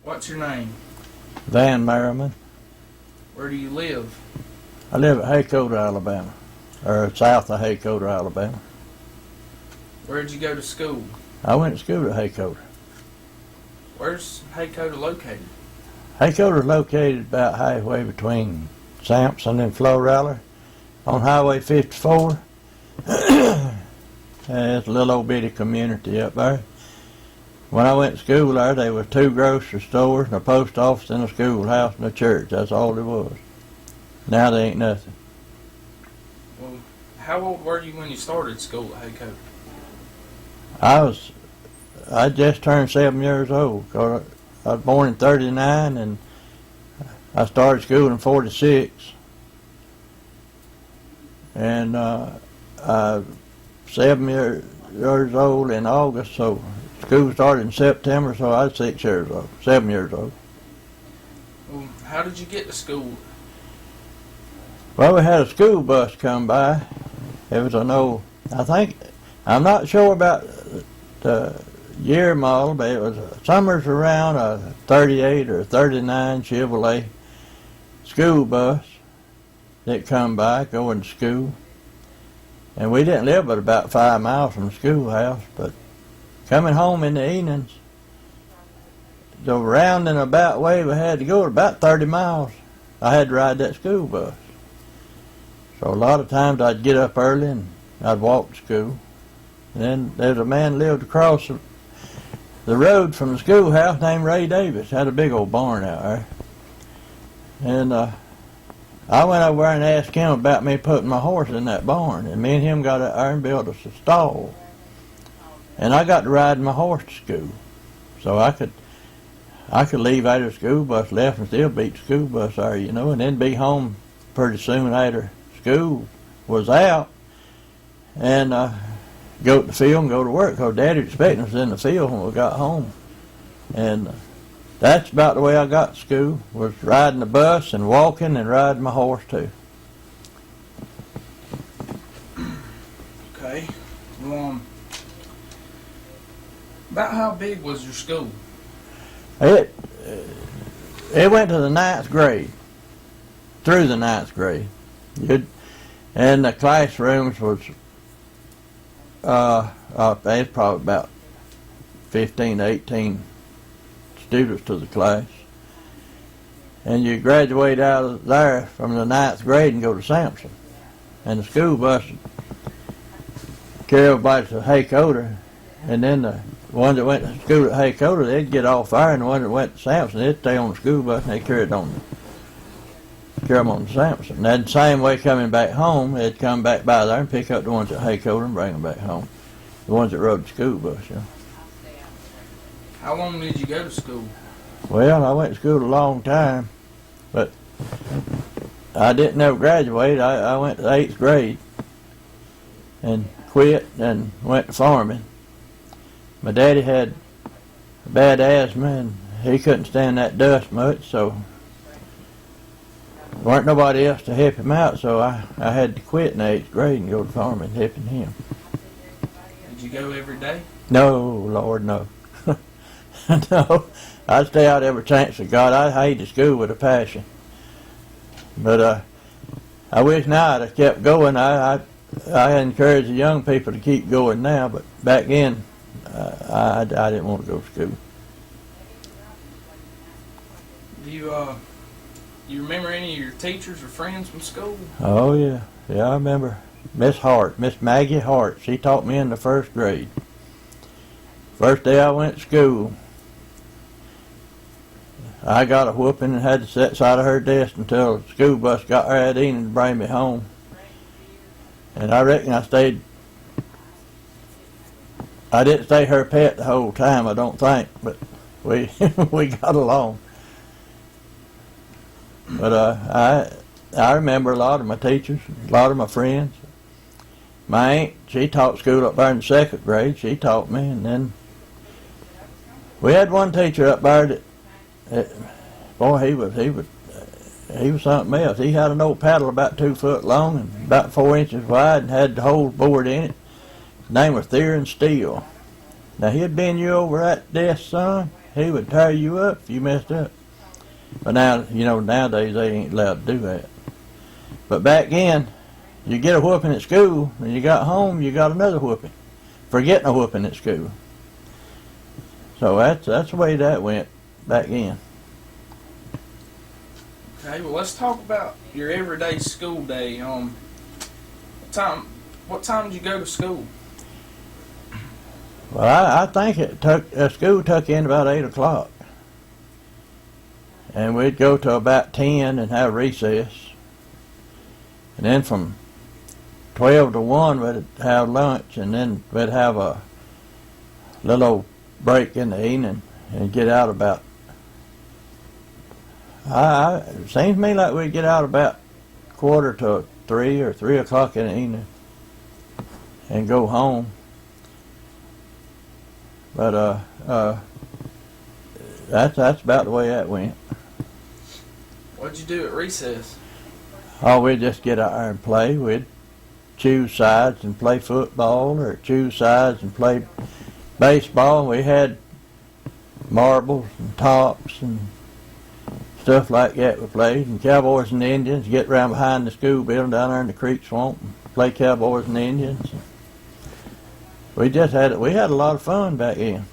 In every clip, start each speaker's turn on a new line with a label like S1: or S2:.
S1: What's your name?
S2: Van Maraman.
S1: Where do you live?
S2: I live at Haycoder, Alabama, or south of Haycoder, Alabama.
S1: Where'd you go to school?
S2: I went to school at Haycoder.
S1: Where's Haycoder located?
S2: Haycoder is located about halfway between Sampson and Florala on Highway 54. It's a little old bitty community up there. When I went to school there was 2 grocery stores and a post office and a schoolhouse and a church. That's all there was. Now there ain't nothing.
S1: Well, how old were you when you started school at Haycoder?
S2: I just turned 7 years old. I was born in 39 and I started school in 46. And I 7 years old in August, so school started in September, so I was 6 years old, 7 years old.
S1: Well, how did you get to school?
S2: Well, we had a school bus come by. It was an old, I'm not sure about the year model, but it was summers around a 38 or 39 Chevrolet school bus that come by going to school. And we didn't live but about 5 miles from the schoolhouse, but coming home in the evenings, the round and about way we had to go, about 30 miles, I had to ride that school bus. So a lot of times I'd get up early and I'd walk to school. And then there's a man lived across the road from the schoolhouse named Ray Davis. Had a big old barn out there. And I went over there and asked him about me putting my horse in that barn. And me and him got out there and built us a stall. And I got to ride my horse to school. So I could leave after the school bus left and still beat the school bus there, you know, and then be home pretty soon after school was out and go to the field and go to work, because Daddy was expecting us in the field when we got home. And that's about the way I got to school, was riding the bus and walking and riding my horse too.
S1: Okay. Well, about how big was your school?
S2: It went to the 9th grade, through the 9th grade. And the classrooms was there's probably about 15 to 18 students to the class. And you graduate out of there from the 9th grade and go to Sampson. And the school bus would carry everybody to Haycoder, and then the ones that went to school at Haycoder, they'd get off there, and the ones that went to Sampson, they'd stay on the school bus and they'd carry them on to Sampson. And then the same way coming back home, they'd come back by there and pick up the ones at Haycoder and bring them back home. The ones that rode the school bus, you know.
S1: How long did you go to school?
S2: Well, I went to school a long time, but I didn't ever graduate. I went to the 8th grade and quit and went to farming. My daddy had bad asthma and he couldn't stand that dust much, so there weren't nobody else to help him out, so I had to quit in the 8th grade and go to farming, helping him.
S1: Did you go every day?
S2: No, Lord, no. No, I'd stay out every chance I got. I hated school with a passion. But I wish now I'd have kept going. I encourage the young people to keep going now, but back then I didn't want to go to school.
S1: You remember any of your teachers or friends from school?
S2: Oh yeah, I remember Miss Hart, Miss Maggie Hart. She taught me in the 1st grade. First day I went to school, I got a whooping and had to sit beside of her desk until the school bus got her at evening to bring me home. And I reckon I didn't stay her pet the whole time, I don't think, but we we got along. But I remember a lot of my teachers, a lot of my friends. My aunt, she taught school up there in the 2nd grade. She taught me, and then we had one teacher up there that boy, he was something else. He had an old paddle about 2 foot long and about 4 inches wide and had the whole board in it. His name was Theron Steele. Now he'd bend you over that desk, son, he would tear you up if you messed up. But now, nowadays they ain't allowed to do that. But back then, you get a whooping at school, and you got home, you got another whooping for getting a whooping at school. So that's the way that went back then.
S1: Okay, well, let's talk about your everyday school day. What time did you go to school?
S2: Well, I think school took in about 8 o'clock. And we'd go to about 10 and have recess. And then from 12 to 1, we'd have lunch, and then we'd have a little break in the evening and get out about, it seems to me like we'd get out about 2:45 or 3 o'clock in the evening and go home. But that's about the way that went.
S1: What'd you do at recess?
S2: Oh, we'd just get out there and play. We'd choose sides and play football, or choose sides and play baseball. We had marbles and tops and stuff like that we played. And Cowboys and Indians, get around behind the school building down there in the creek swamp and play Cowboys and Indians. We had a lot of fun back then.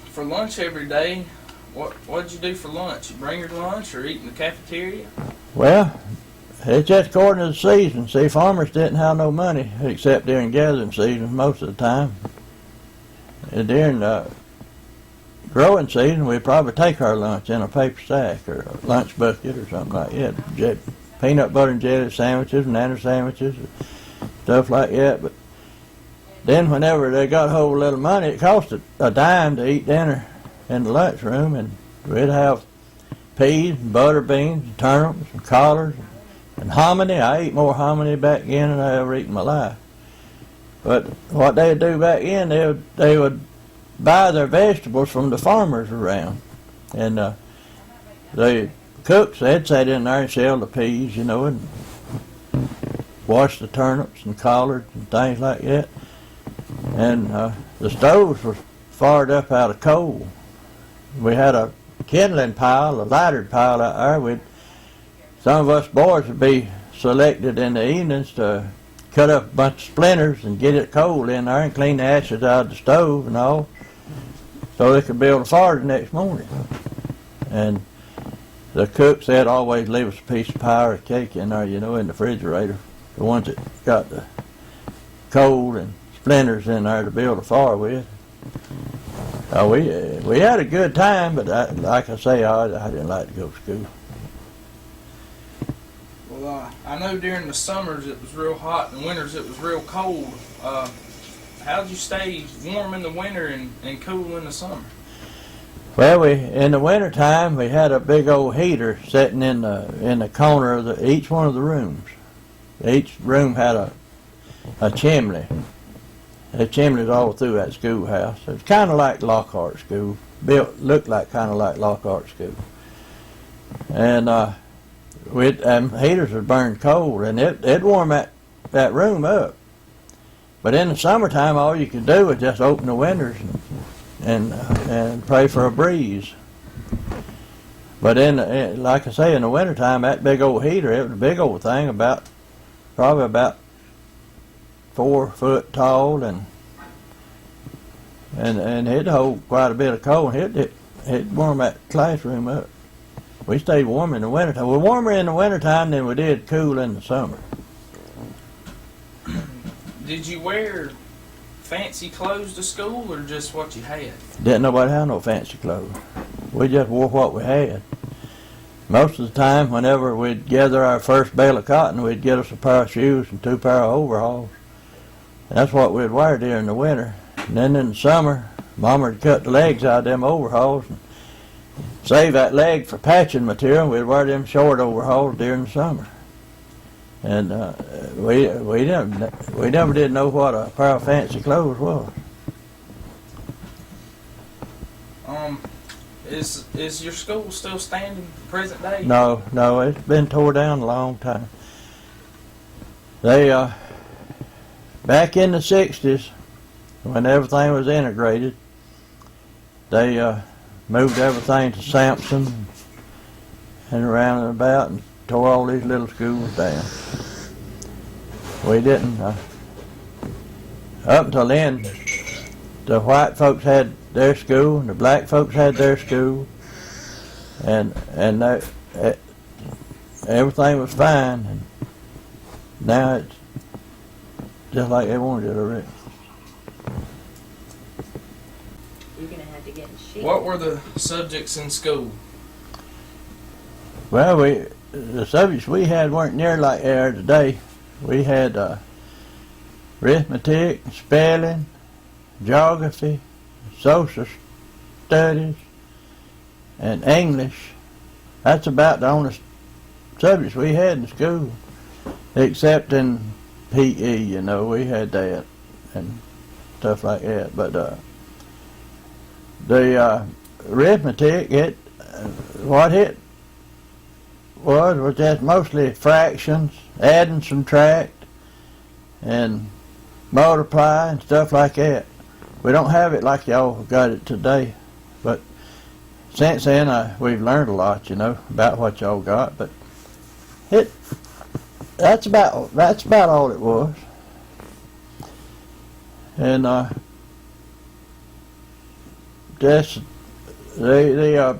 S1: For lunch every day, what'd you do for lunch? You bring your lunch or eat in the cafeteria?
S2: Well, it's just according to the season. See, farmers didn't have no money except during gathering season most of the time. And during growing season, we'd probably take our lunch in a paper sack or a lunch bucket or something like that. Peanut butter and jelly sandwiches, banana sandwiches, stuff like that. But then whenever they got a whole little money, it cost a dime to eat dinner in the lunchroom, and we'd have peas and butter beans and turnips and collards and hominy. I ate more hominy back then than I ever eaten in my life. But what they'd do back then, they would buy their vegetables from the farmers around, and the cooks, they'd sit in there and sell the peas, and wash the turnips and collards and things like that. And the stoves was fired up out of coal. We had a kindling pile, a lighted pile out there. Some of us boys would be selected in the evenings to cut up a bunch of splinters and get it cold in there and clean the ashes out of the stove and all, so they could build a fire the next morning. And the cooks, they'd always leave us a piece of pie or cake in there, in the refrigerator. The ones that got the coal and splinters in there to build a fire with. We had a good time, but like I say, I didn't like to go to school.
S1: Well, I know during the summers it was real hot and winters it was real cold. How'd you stay warm in the winter and cool in the summer?
S2: Well, in the wintertime, we had a big old heater sitting in the corner of each one of the rooms. Each room had a chimney. The chimneys all through that schoolhouse. It was kind of like Lockhart School. Looked like kind of like Lockhart School. And heaters would burn cold, and it'd warm that room up. But in the summertime, all you could do was just open the windows and pray for a breeze. But like I say, in the wintertime, that big old heater, it was a big old thing, probably about 4 foot tall, and it'd hold quite a bit of cold. It'd warm that classroom up. We stayed warm in the wintertime. We're warmer in the wintertime than we did cool in the summer.
S1: Did you wear fancy clothes to school or just what you had?
S2: Didn't nobody have no fancy clothes. We just wore what we had. Most of the time, whenever we'd gather our first bale of cotton, we'd get us a pair of shoes and 2 pair of overalls. And that's what we'd wear during the winter. And then in the summer, Mama would cut the legs out of them overalls and save that leg for patching material. We'd wear them short overalls during the summer. And we never did know what a pair of fancy clothes was.
S1: Is your school still standing present day?
S2: No, it's been tore down a long time. They back in the 60s, when everything was integrated, they moved everything to Sampson and around and about and tore all these little schools down. We didn't. Up until then, the white folks had their school and the black folks had their school, and everything was fine. And now it's just like they wanted it already.
S3: You're gonna have to get in shape.
S1: What were the subjects in school?
S2: Well, the subjects we had weren't near like they are today. We had arithmetic, spelling, geography, social studies, and English. That's about the only subjects we had in school, except in PE. You know, we had that and stuff like that. But the arithmetic, what it was just mostly fractions, add and subtract, and multiply and stuff like that. We don't have it like y'all got it today, but since then we've learned a lot, you know, about what y'all got. But that's about all it was. And just the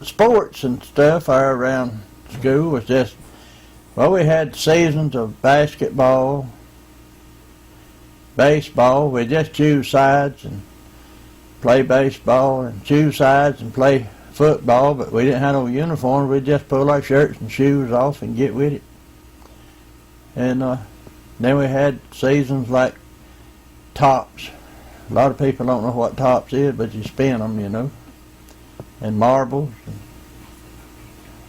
S2: sports and stuff around school was just, well, we had seasons of basketball, baseball. We just choose sides and play baseball, and choose sides and play football, but we didn't have no uniforms. We'd just pull our shirts and shoes off and get with it. And then we had seasons like tops. A lot of people don't know what tops is, but you spin them, you know, and marbles and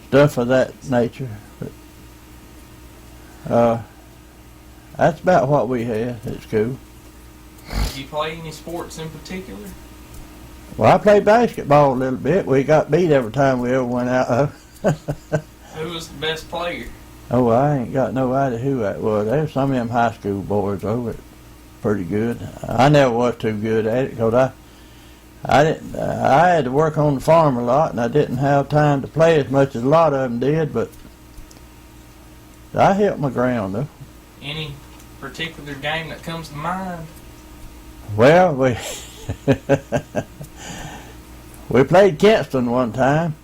S2: stuff of that nature. But that's about what we had at school.
S1: Did you play any sports in particular?
S2: Well, I played basketball a little bit. We got beat every time we ever went out.
S1: Who was the best player?
S2: Oh, I ain't got no idea who that was. There was some of them high school boys over it, pretty good. I never was too good at it because I had to work on the farm a lot, and I didn't have time to play as much as a lot of them did. But I held my ground though.
S1: Any particular game that comes to mind?
S2: Well, we played Kinston one time,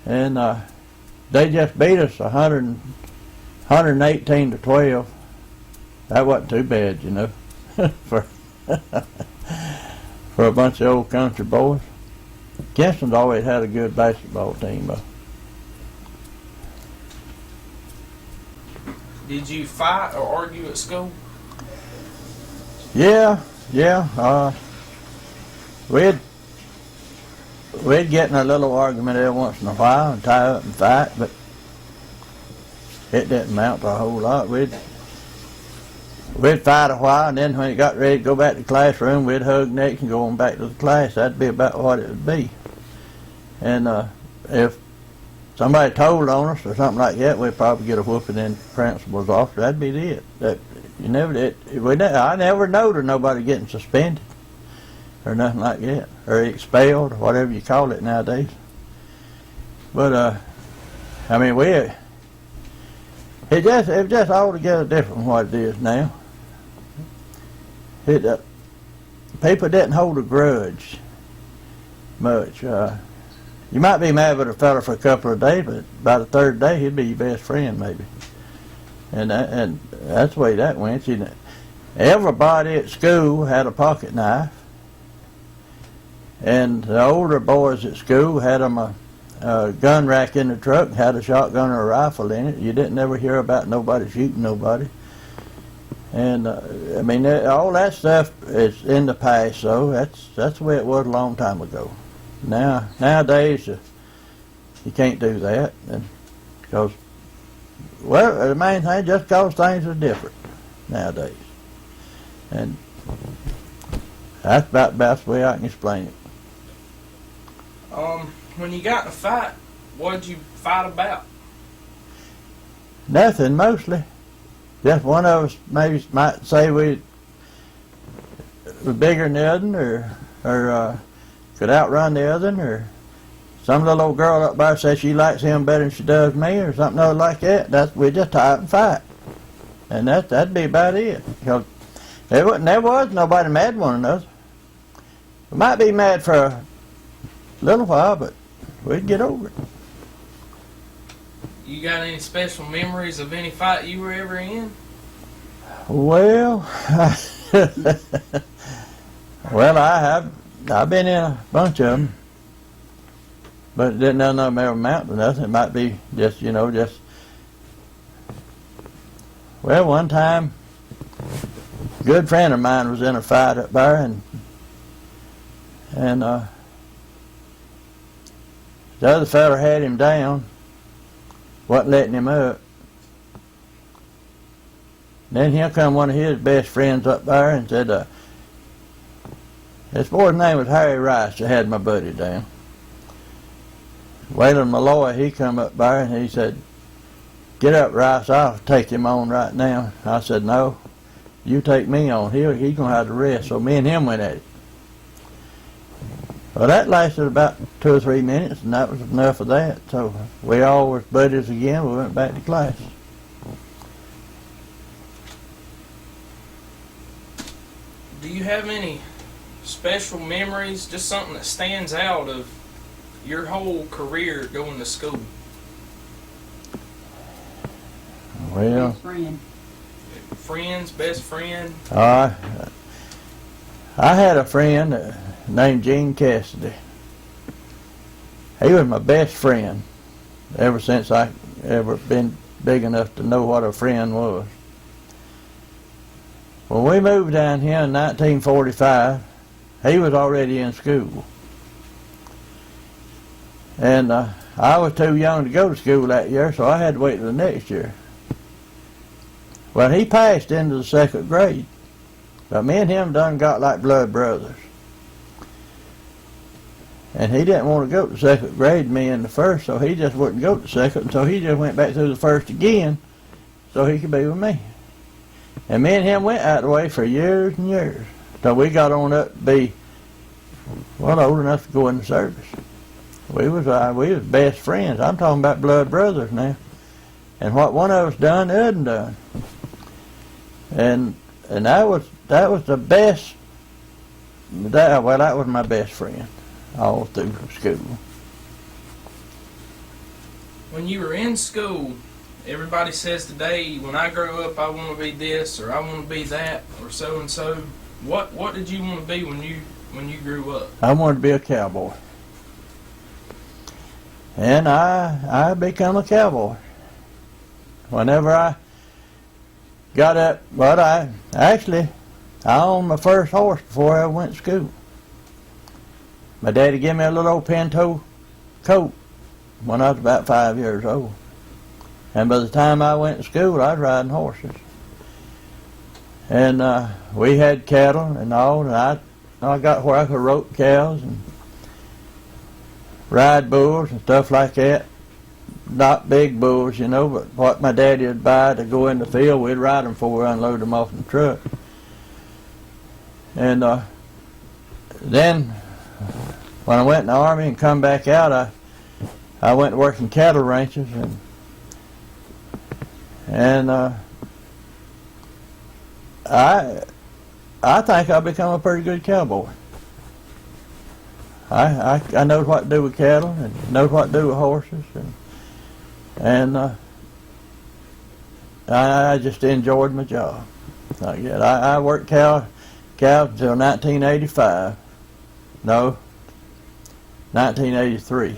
S2: and they just beat us 118 to 12. That wasn't too bad, you know, for a bunch of old country boys. Kinston's always had a good basketball team, though.
S1: Did you fight or argue at school?
S2: Yeah. We'd get in a little argument every once in a while and tie up and fight, but it didn't amount to a whole lot. We'd fight a while, and then when it got ready to go back to the classroom, we'd hug next and go on back to the class. That'd be about what it would be. And if somebody told on us or something like that, we'd probably get a whooping in the principal's office. That'd be it. I never knowed of nobody getting suspended or nothing like that, or expelled, or whatever you call it nowadays. But I mean, it was just altogether different from what it is now. People didn't hold a grudge much. You might be mad with a fella for a couple of days, but by the third day, he'd be your best friend, maybe. And that's the way that went. You know, everybody at school had a pocket knife, and the older boys at school had them a gun rack in the truck, had a shotgun or a rifle in it. You didn't ever hear about nobody shooting nobody. And I mean, all that stuff is in the past. So that's the way it was a long time ago. Nowadays, you can't do that, and because, well, the main thing, just because things are different nowadays. And that's about the best way I can explain it.
S1: When you got in a fight, what did you fight about?
S2: Nothing, mostly. just one of us maybe might say we was bigger than the other, or could outrun the other, or some little old girl up there says she likes him better than she does me, or something other like that. We just tie up and fight, and that'd be about it. Because there was nobody mad at one another. We might be mad for a little while, but we'd get over it.
S1: You got any special memories of any fight you were ever in?
S2: Well, well, I've been in a bunch of them, but none of them ever amount to nothing. It might be just, well, one time, a good friend of mine was in a fight up there, and the other fella had him down, wasn't letting him up. Then here come one of his best friends up there and said, his boy's name was Harry Rice, that had my buddy down. Waylon Malloy, he come up there and he said, "Get up, Rice, I'll take him on right now." I said, "No, you take me on. He's going to have to rest." So me and him went at it. Well, that lasted about 2 or 3 minutes, and that was enough of that. So we all was buddies again. We went back to class.
S1: Do you have any special memories, just something that stands out of your whole career going to school?
S2: Well,
S4: Best friend.
S1: Friends, best friend?
S2: I had a friend named Gene Cassidy. He was my best friend ever since I ever been big enough to know what a friend was. When we moved down here in 1945, he was already in school. And I was too young to go to school that year, so I had to wait till the next year. Well, he passed into the 2nd grade, but me and him done got like blood brothers. And he didn't want to go to 2nd grade, me in the 1st, so he just wouldn't go to 2nd, so he just went back through the 1st again so he could be with me. And me and him went out the way for years and years, till we got on up to be, well, old enough to go in the service. We was best friends. I'm talking about blood brothers now. And what one of us done, the other done. And that was the best. That was my best friend all through school.
S1: When you were in school, everybody says today, when I grow up, I want to be this, or I want to be that, or so and so. What did you want to be when you grew up?
S2: I wanted to be a cowboy. And I become a cowboy. Whenever I got up, but I owned my first horse before I went to school. My daddy gave me a little old pinto coat when I was about 5 years old. And by the time I went to school, I was riding horses. And we had cattle and all, and I got where I could rope cows and ride bulls and stuff like that. Not big bulls, but what my daddy would buy to go in the field, we'd ride them before we unload them off in the truck. And then, when I went in the Army and come back out, I went to work in cattle ranches, and I think I've become a pretty good cowboy. I know what to do with cattle and know what to do with horses, and I just enjoyed my job. Like that. I worked cows until 1985. No, 1983.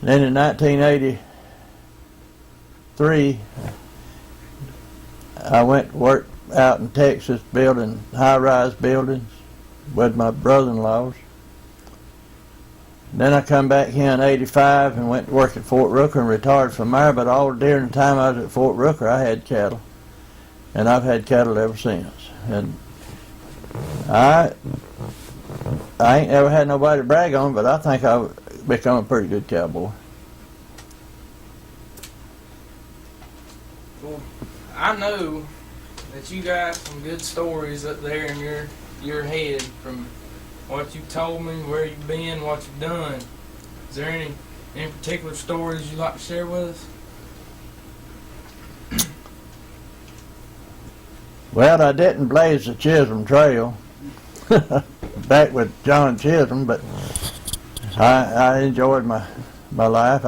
S2: Then in 1983, I went to work out in Texas building high-rise buildings with my brother-in-laws. Then I come back here in 85 and went to work at Fort Rooker and retired from there, but all during the time I was at Fort Rooker I had cattle. And I've had cattle ever since. And I ain't ever had nobody to brag on, but I think I've become a pretty good cowboy.
S1: So I know that you got some good stories up there in your head from what you told me, where you've been, what you've done. Is there any particular stories you'd like to share with us?
S2: Well, I didn't blaze the Chisholm Trail back with John Chisholm, but I enjoyed my life.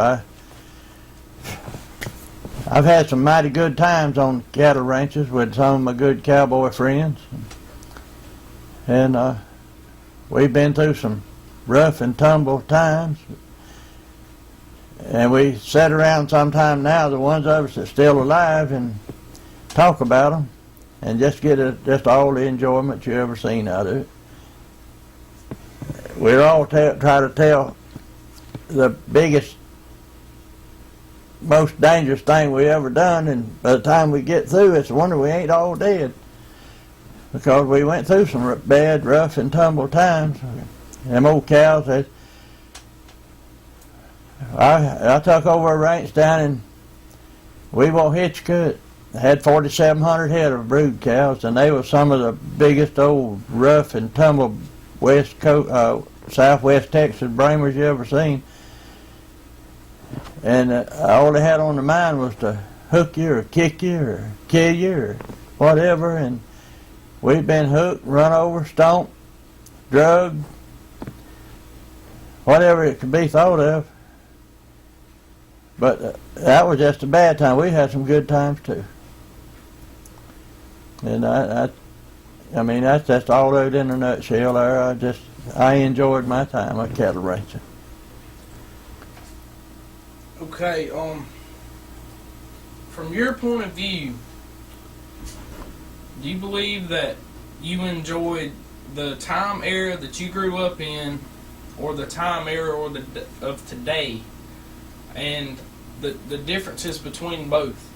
S2: I've had some mighty good times on cattle ranches with some of my good cowboy friends, and we've been through some rough and tumble times. And we sit around sometime now, the ones of us that's still alive, and talk about them, and just get just all the enjoyment you ever seen out of it. We're all try to tell the biggest, most dangerous thing we ever done, and by the time we get through, it's a wonder we ain't all dead, because we went through some bad, rough, and tumble times. Them old cows, I took over a ranch down in Weevil Hitchcock. They had 4,700 head of brood cows, and they were some of the biggest old rough and tumble Southwest Texas bramers you ever seen. And all they had on their mind was to hook you or kick you or kill you or whatever. And we've been hooked, run over, stomped, drugged, whatever it could be thought of. But that was just a bad time. We had some good times too. And I mean, that's just all of it in a nutshell there. I enjoyed my time at cattle ranching.
S1: Okay, from your point of view, do you believe that you enjoyed the time era that you grew up in, or the time era of today, and the differences between both?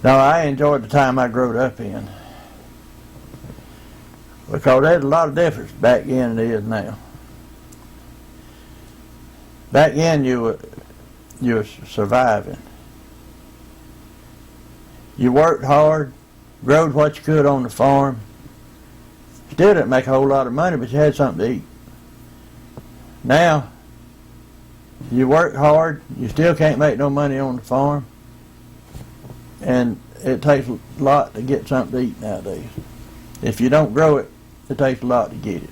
S2: No, I enjoyed the time I grew up in, because there's a lot of difference back then than it is now. Back then you were surviving. You worked hard, growed what you could on the farm. Still didn't make a whole lot of money, but you had something to eat. Now, you work hard, you still can't make no money on the farm, and it takes a lot to get something to eat nowadays. If you don't grow it, it takes a lot to get it.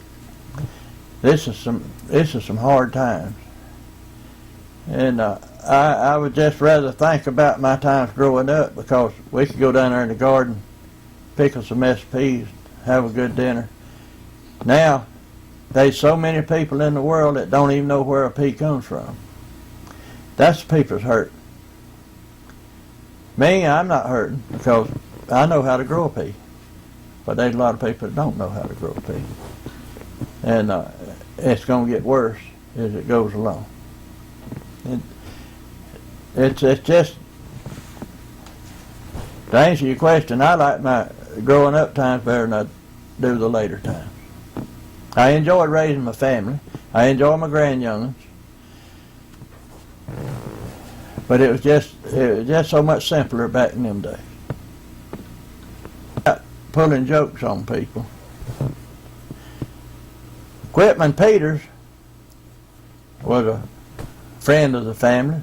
S2: This is some hard times, and I would just rather think about my times growing up, because we could go down there in the garden, pick us a mess of peas, have a good dinner. Now, there's so many people in the world that don't even know where a pea comes from. That's the people's hurt. Me, I'm not hurting, because I know how to grow a pea. But there's a lot of people that don't know how to grow a pea. And it's going to get worse as it goes along. It's just, to answer your question, I like my growing up times better than I do the later times. I enjoyed raising my family. I enjoy my grandyoungins. But it was just so much simpler back in them days. Pulling jokes on people. Quitman Peters was a friend of the family,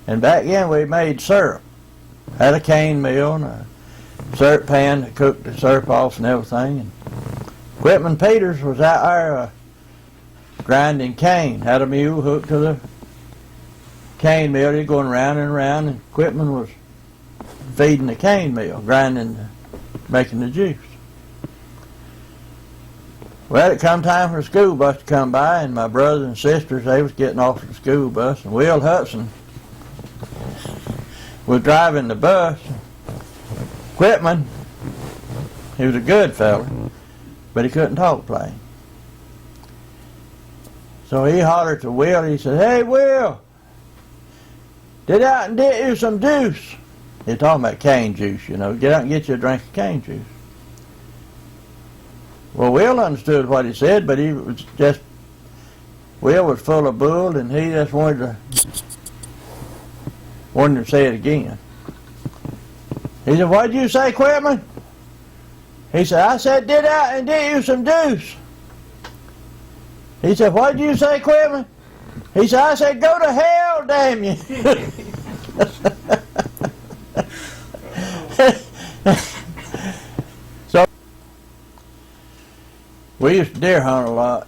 S2: and back then we made syrup. Had a cane mill and a syrup pan that cooked the syrup off and everything. And Quitman Peters was out there grinding cane. Had a mule hooked to the cane mill. He was going round and round, and Quitman was feeding the cane mill, grinding, making the juice. Well, it come time for the school bus to come by, and my brothers and sisters, they was getting off the school bus, and Will Hudson was driving the bus. Quitman, he was a good fella, but he couldn't talk plain. So he hollered to Will, he said, "Hey, Will, get out and get you some juice." He's talking about cane juice, you know. Get out and get you a drink of cane juice. Well, Will understood what he said, but Will was full of bull, and he just wanted to say it again. He said, what'd you say, Quitman? He said, I said, get out and get you some juice. He said, what'd you say, Quitman? He said, I said, go to hell, damn you. So, we used to deer hunt a lot.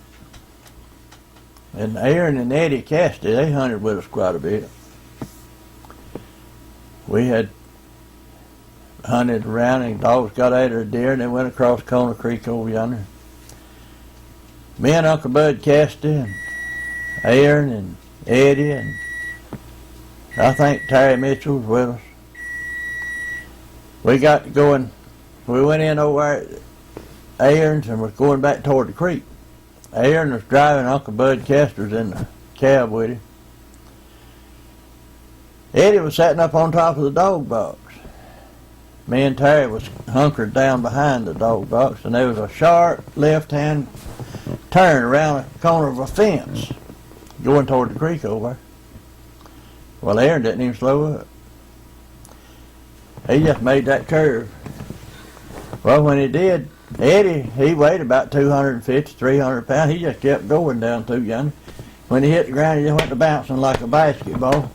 S2: And Aaron and Eddie Cassidy, they hunted with us quite a bit. We had hunted around and dogs got after a deer and they went across Kona Creek over yonder. Me and Uncle Bud Cassidy and Aaron and Eddie and I think Terry Mitchell was with us. We got going, we went in over at Aaron's and was going back toward the creek. Aaron was driving, Uncle Bud Cassidy was in the cab with him. Eddie was sitting up on top of the dog box. Me and Terry was hunkered down behind the dog box, and there was a sharp left-hand turn around the corner of a fence going toward the creek over there. Well, Aaron didn't even slow up. He just made that curve. Well, when he did, Eddie, he weighed about 250, 300 pounds. He just kept going down through yonder. When he hit the ground, he just went to bouncing like a basketball.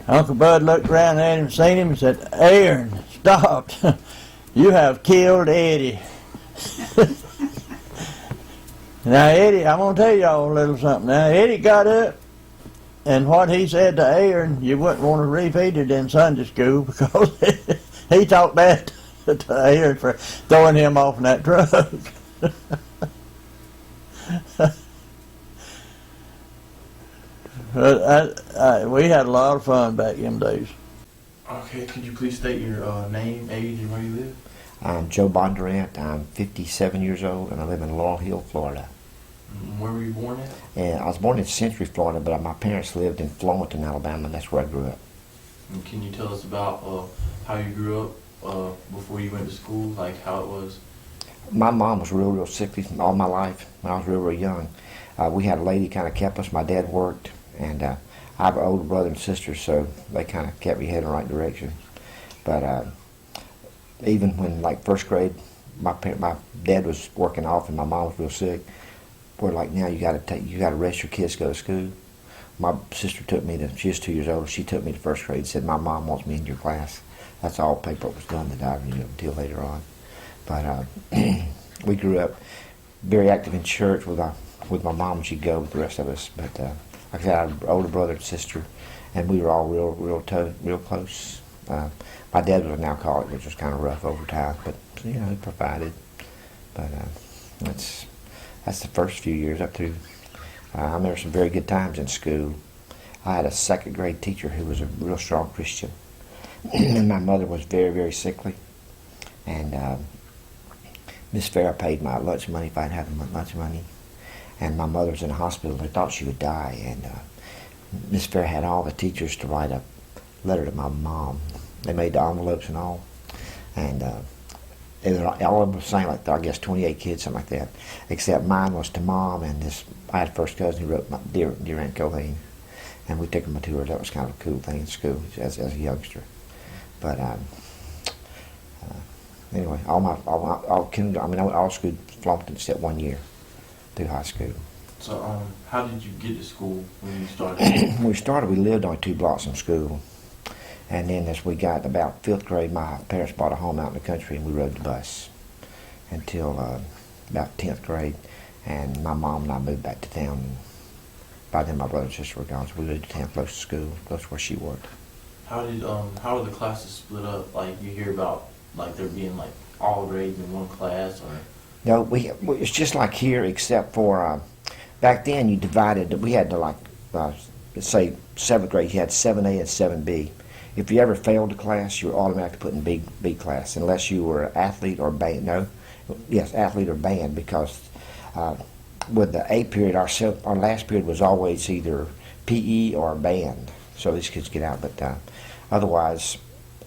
S2: Uncle Bud looked around at him, seen him, and said, Aaron, stop. You have killed Eddie. Now, Eddie, I'm going to tell y'all a little something. Now, Eddie got up, and what he said to Aaron, you wouldn't want to repeat it in Sunday school because he talked bad to Aaron for throwing him off in that truck. But we had a lot of fun back in them days.
S4: Okay, could you please state your name, age, and where you live?
S5: I'm Joe Bondurant. I'm 57 years old, and I live in Laurel Hill, Florida.
S4: Where were you born at?
S5: And I was born in Century, Florida, but my parents lived in Florenton, Alabama, and that's where I grew up.
S4: And can you tell us about how you grew up before you went to school, like how it was?
S5: My mom was real sickly all my life when I was real young. We had a lady kind of kept us. My dad worked, and I have an older brother and sister, so they kind of kept me heading in the right direction. But even when, like, first grade, my dad was working off and my mom was real sick. We're like, now you got to rest your kids to go to school. My sister took me to, she was 2 years old, she took me to first grade and said, my mom wants me in your class. That's all paperwork was done that I knew until later on. But we grew up very active in church with my mom when she'd go with the rest of us. But like I said, I had an older brother and sister, and we were all real close. My dad was an alcoholic, which was kind of rough over time, but you know, he provided. But that's the first few years up to. I remember some very good times in school. I had a second grade teacher who was a real strong Christian, and my mother was very sickly. And Miss Farrah paid my lunch money if I'd have lunch money. And my mother was in the hospital. They thought she would die, and Miss Farrah had all the teachers to write a letter to my mom. They made the envelopes and all, and all of them were saying, like, I guess 28 kids, something like that, except mine was to Mom, and I had a first cousin who wrote my dear Aunt Geohagan, and we took him to her. That was kind of a cool thing in school as a youngster. But anyway, I went all school Florenton except 1 year through high school.
S4: So how did you get to school when you started?
S5: When we started, we lived only 2 blocks from school. And then as we got about 5th grade, my parents bought a home out in the country, and we rode the bus until about 10th grade. And my mom and I moved back to town. And by then, my brother and sister were gone, so we moved to town close to school, close to where she worked.
S4: How were the classes split up? Like, you hear about, like, there being, like, all grades in one class, or?
S5: No, it's just like here, except for back then you divided. We had to, like, let's say 7th grade, you had 7A and 7B. If you ever failed a class, you were automatically put in B class, unless you were an athlete or band. No, yes, athlete or band, because with the A period, our last period was always either PE or band, so these kids get out. But otherwise,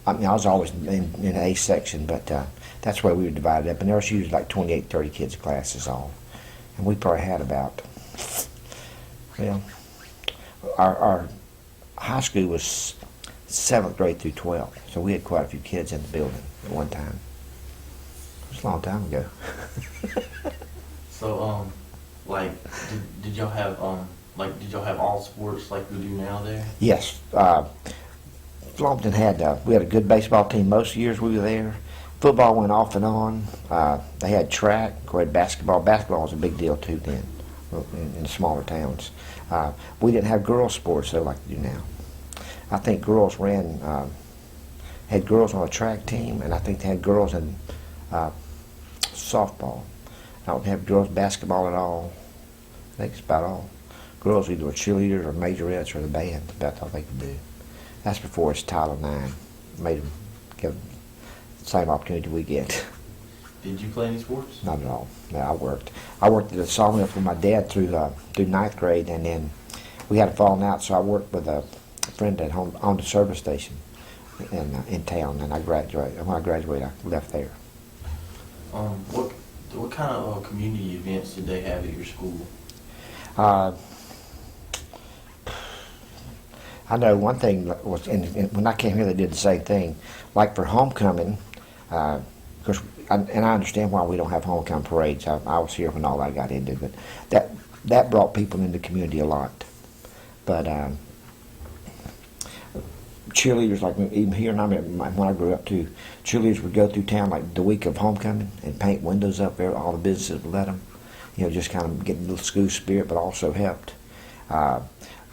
S5: I mean, I was always in A section, but that's where we were divided up, and there was usually like 28, 30 kids a class is all, and we probably had about, well, our high school was 7th grade through 12th. So we had quite a few kids in the building at one time. It was a long time ago.
S4: So, like, did y'all have did y'all have all sports like we do now there?
S5: Yes. Flompton had, we had a good baseball team most years we were there. Football went off and on. They had track, we had basketball. Basketball was a big deal too then in smaller towns. We didn't have girls sports though like we do now. I think girls had girls on a track team, and I think they had girls in softball. I don't have girls basketball at all. I think it's about all. Girls either were cheerleaders or majorettes or the band. That's all they could do. That's before it's Title IX. Made them give the same opportunity we get.
S4: Did you play any sports?
S5: Not at all. No, I worked. I worked at a sawmill with my dad through 9th grade, and then we had a falling out, so I worked with a friend at home on the service station in town, and I graduated. When I graduated, I left there.
S4: What kind of community events did they have at your school?
S5: I know one thing was, when I came here, they did the same thing. Like for homecoming, because and I understand why we don't have homecoming parades. I was here when all that got into, but that brought people into the community a lot. But cheerleaders, like even here, and I mean, when I grew up too, cheerleaders would go through town like the week of homecoming and paint windows up there. All the businesses would let them, just kind of get a little school spirit, but also helped.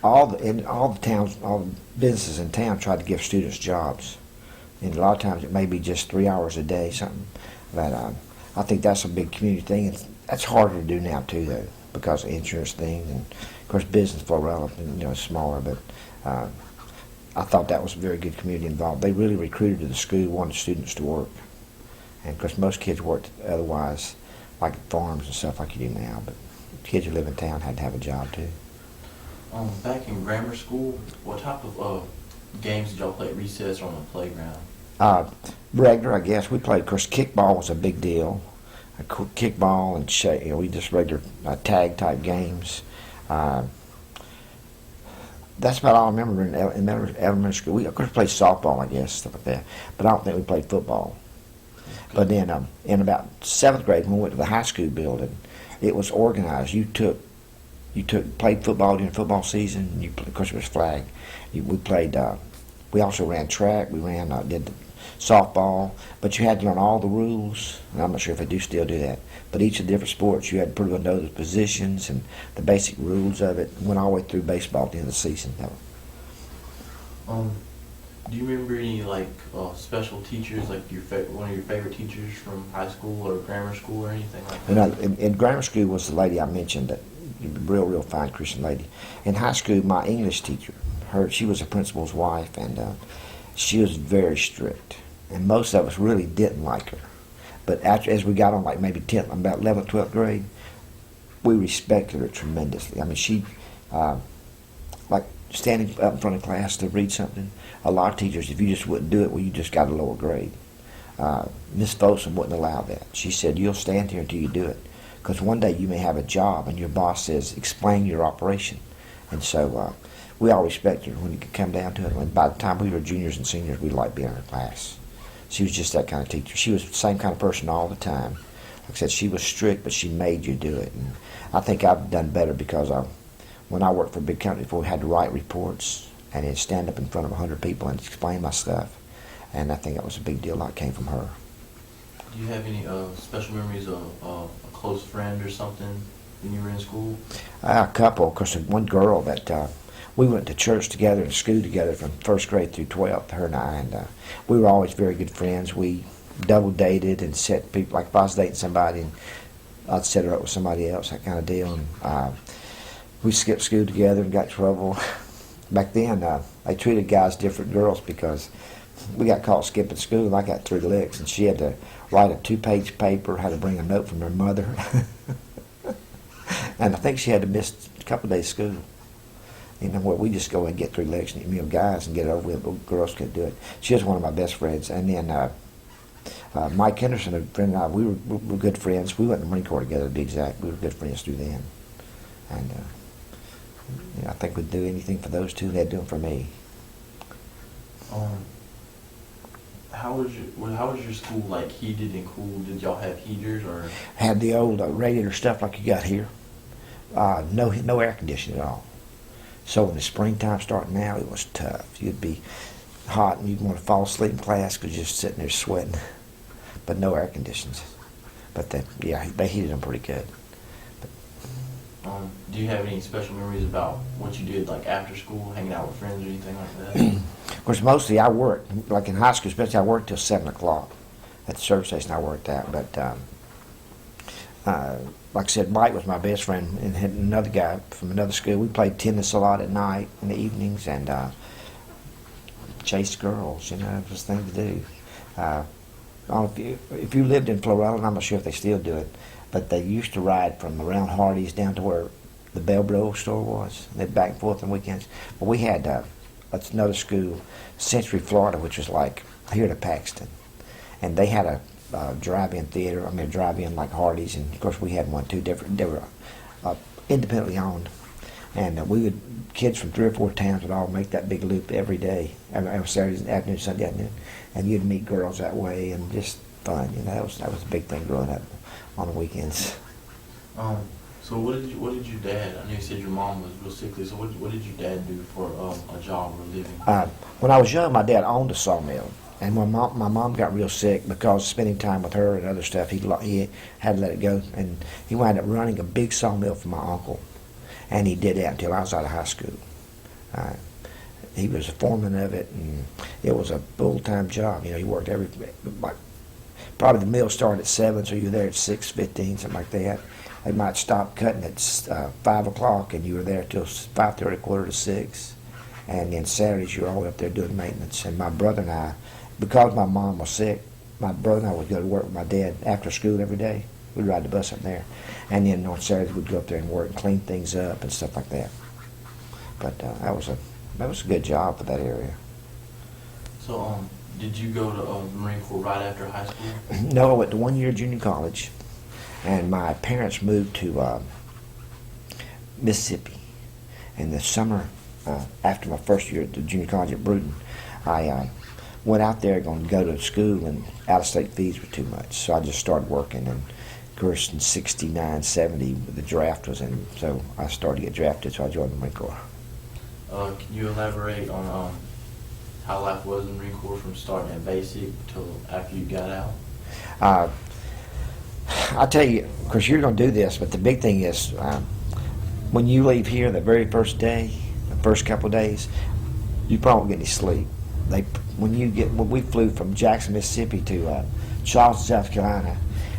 S5: All the towns, all the businesses in town tried to give students jobs, and a lot of times it may be just 3 hours a day, something. But I think that's a big community thing. And that's harder to do now too, though, because of insurance things, and of course business Florala, is smaller. But I thought that was a very good community involved. They really recruited to the school, wanted students to work, and of course most kids worked otherwise, like farms and stuff like you do now. But kids who live in town had to have a job too.
S4: Back in grammar school, what type of games did y'all play at recess or on the playground?
S5: Regular, I guess. We played, of course, kickball was a big deal. Kickball and we just regular tag type games. That's about all I remember in elementary school. We, of course, played softball, I guess, stuff like that. But I don't think we played football. But then in about 7th grade, when we went to the high school building, it was organized. You played football during football season. Of course, it was flag. We played. We also ran track. We did the softball. But you had to learn all the rules. And I'm not sure if they do still do that. But each of the different sports, you had to pretty well know the positions and the basic rules of it. Went all the way through baseball at the end of the season.
S4: Do you remember any special teachers, like one of your favorite teachers from high school or grammar school or anything like that?
S5: In grammar school was the lady I mentioned, that real fine Christian lady. In high school, my English teacher, she was a principal's wife, and she was very strict. And most of us really didn't like her. But as we got on maybe 10th, about 11th, 12th grade, we respected her tremendously. I mean, she, like standing up in front of class to read something, a lot of teachers, if you just wouldn't do it, well, you just got a lower grade. Miss Folsom wouldn't allow that. She said, you'll stand here until you do it. Because one day you may have a job and your boss says, explain your operation. And so we all respected her when it could come down to it. And by the time we were juniors and seniors, we liked being in her class. She was just that kind of teacher. She was the same kind of person all the time. Like I said, she was strict, but she made you do it. And I think I've done better because when I worked for a big company before, we had to write reports and then stand up in front of 100 people and explain my stuff. And I think that was a big deal that came from her.
S4: Do you have any special memories of a close friend or something when you were in school?
S5: A couple. Of course, one girl that we went to church together and school together from 1st grade through 12th, her and I, and we were always very good friends. We double dated and set people, like if I was dating somebody and I'd set her up with somebody else, that kind of deal. And we skipped school together and got in trouble. Back then, they treated guys different girls because we got caught skipping school, and I got 3 licks, and she had to write a 2-page paper, had to bring a note from her mother. And I think she had to miss a couple of days of school. Well, we just go and get 3 licks, and guys, and get it over with, but girls couldn't do it. She was one of my best friends. And then Mike Henderson, a friend and I, we were good friends. We went in the Marine Corps together, to be exact. We were good friends through then. And I think we'd do anything for those two, and they'd do them for me.
S4: How was your school like heated and cool? Did y'all have heaters or?
S5: Had the old radiator stuff like you got here. No air conditioning at all. So in the springtime starting out, it was tough. You'd be hot and you'd want to fall asleep in class because you're just sitting there sweating. But no air conditions. But they heated them pretty good.
S4: Do you have any special memories about what you did like after school, hanging out with friends or anything like that?
S5: Of course, mostly I worked, like in high school especially, I worked till 7 o'clock. At the service station I worked at. But like I said, Mike was my best friend, and had another guy from another school. We played tennis a lot at night, in the evenings, and chased girls, it was a thing to do. I don't know if you lived in Florala, and I'm not sure if they still do it, but they used to ride from around Hardee's down to where the Bell Bro store was. They'd back and forth on weekends. But we had another school, Century, Florida, which was like here to Paxton. And they had a drive-in theater, a drive-in like Hardee's, and of course we had one too, different. They were independently owned. And kids from 3 or 4 towns would all make that big loop every day, every Saturday afternoon, Sunday afternoon. And you'd meet girls that way, and just fun, that was a big thing growing up on the weekends.
S4: So what did your dad? I know you said your mom was real sickly. So what did your dad do for a job or a living?
S5: When I was young, my dad owned a sawmill, and when my mom got real sick because spending time with her and other stuff, he had to let it go, and he wound up running a big sawmill for my uncle, and he did that until I was out of high school. He was a foreman of it, and it was a full-time job. He worked probably the mill started at 7, so you were there at 6:15, something like that. They might stop cutting at 5 o'clock, and you were there till 5:30, 5:45. And then Saturdays you were all up there doing maintenance. And my brother and I, because my mom was sick, my brother and I would go to work with my dad after school every day. We'd ride the bus up there, and then on Saturdays we'd go up there and work and clean things up and stuff like that. But that was a good job for that area.
S4: So did you go to the Marine Corps right after high school?
S5: No, I went to 1 year junior college. And my parents moved to Mississippi. In the summer, after my first year at the junior college at Bruton, I went out there going to go to school, and out-of-state fees were too much. So I just started working. And of course, in 69, 70, the draft was in, so I started to get drafted, so I joined the Marine Corps.
S4: Can you elaborate on how life was in the Marine Corps from starting at basic till after you got out?
S5: I'll tell you, of course, you're going to do this, but the big thing is when you leave here the very first day, the first couple of days, you probably won't get any sleep. When we flew from Jackson, Mississippi to Charleston, South Carolina,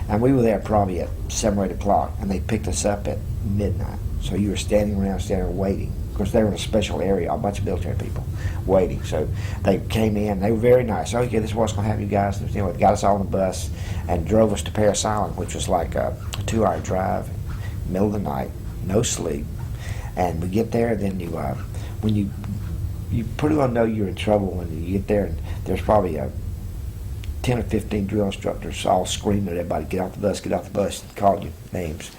S5: and we were there probably at 7 or 8 o'clock, and they picked us up at midnight. So you were standing around waiting. Of course, they were in a special area, a bunch of military people waiting. So they came in. They were very nice. Oh, yeah, this is what's going to happen, you guys. They got us all on the bus and drove us to Paris Island, which was like a 2-hour drive, middle of the night, no sleep. And we get there, then when you pretty well know you're in trouble when you get there, and there's probably 10 or 15 drill instructors all screaming at everybody, get off the bus, and calling you names.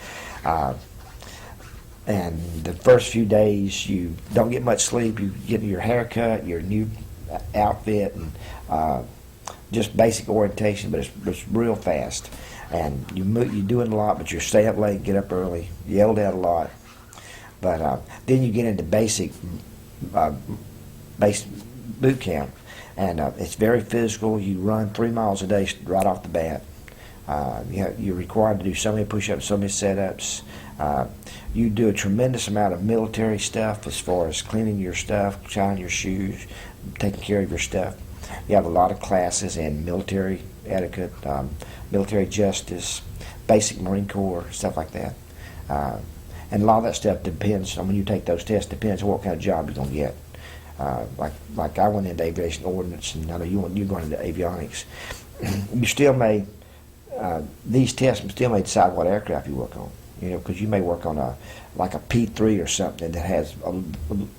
S5: And the first few days, you don't get much sleep. You get your hair cut, your new outfit, and just basic orientation, but it's real fast. And you're doing a lot, but you stay up late, get up early, yelled at a lot. But then you get into basic boot camp, and it's very physical. You run 3 miles a day right off the bat. You're required to do so many push-ups, so many set-ups. You do a tremendous amount of military stuff as far as cleaning your stuff, shining your shoes, taking care of your stuff. You have a lot of classes in military etiquette, military justice, basic Marine Corps, stuff like that. And a lot of that stuff depends on when you take those tests, depends on what kind of job you're going to get. Like I went into aviation ordnance, and I know you're going into avionics. You still may, these tests still may decide what aircraft you work on. Because you may work on a P-3 or something that has a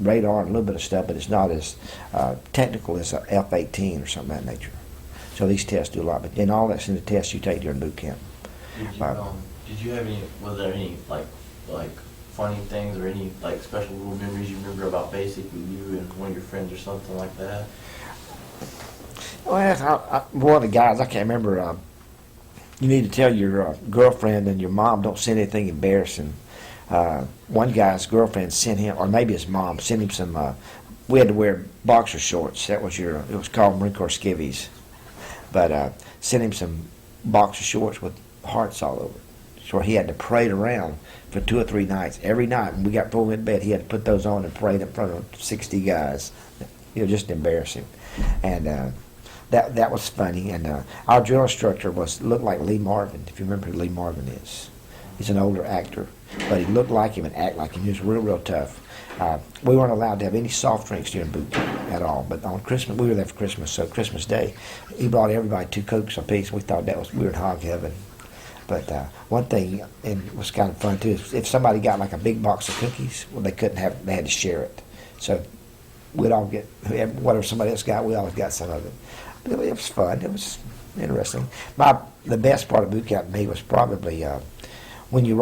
S5: radar and a little bit of stuff, but it's not as technical as a F-18 or something of that nature. So these tests do a lot, but then all that's in the tests you take during boot camp.
S4: Did you have any? Was there any like funny things or any special little memories you remember about basic with you and one of your friends or something like that?
S5: Well, one of the guys, I can't remember, you need to tell your girlfriend and your mom don't send anything embarrassing. One guy's girlfriend sent him, or maybe his mom, sent him some, we had to wear boxer shorts. It was called Marine Corps skivvies. But sent him some boxer shorts with hearts all over it. So he had to parade around for 2 or 3 nights. Every night when we got pulled in bed, he had to put those on and parade in front of 60 guys. Just embarrassing. And that was funny. And our drill instructor looked like Lee Marvin, if you remember who Lee Marvin is. He's an older actor, but he looked like him and acted like him. He was real tough. We weren't allowed to have any soft drinks during boot camp at all. But on Christmas, we were there for Christmas, so Christmas Day, he brought everybody 2 Cokes apiece. We thought we were in hog heaven. But one thing, and it was kind of fun too, is if somebody got like a big box of cookies, well, they had to share it. So we'd all get, whatever somebody else got, we always got some of it. But it was fun. It was interesting. The best part of boot camp to me was probably when you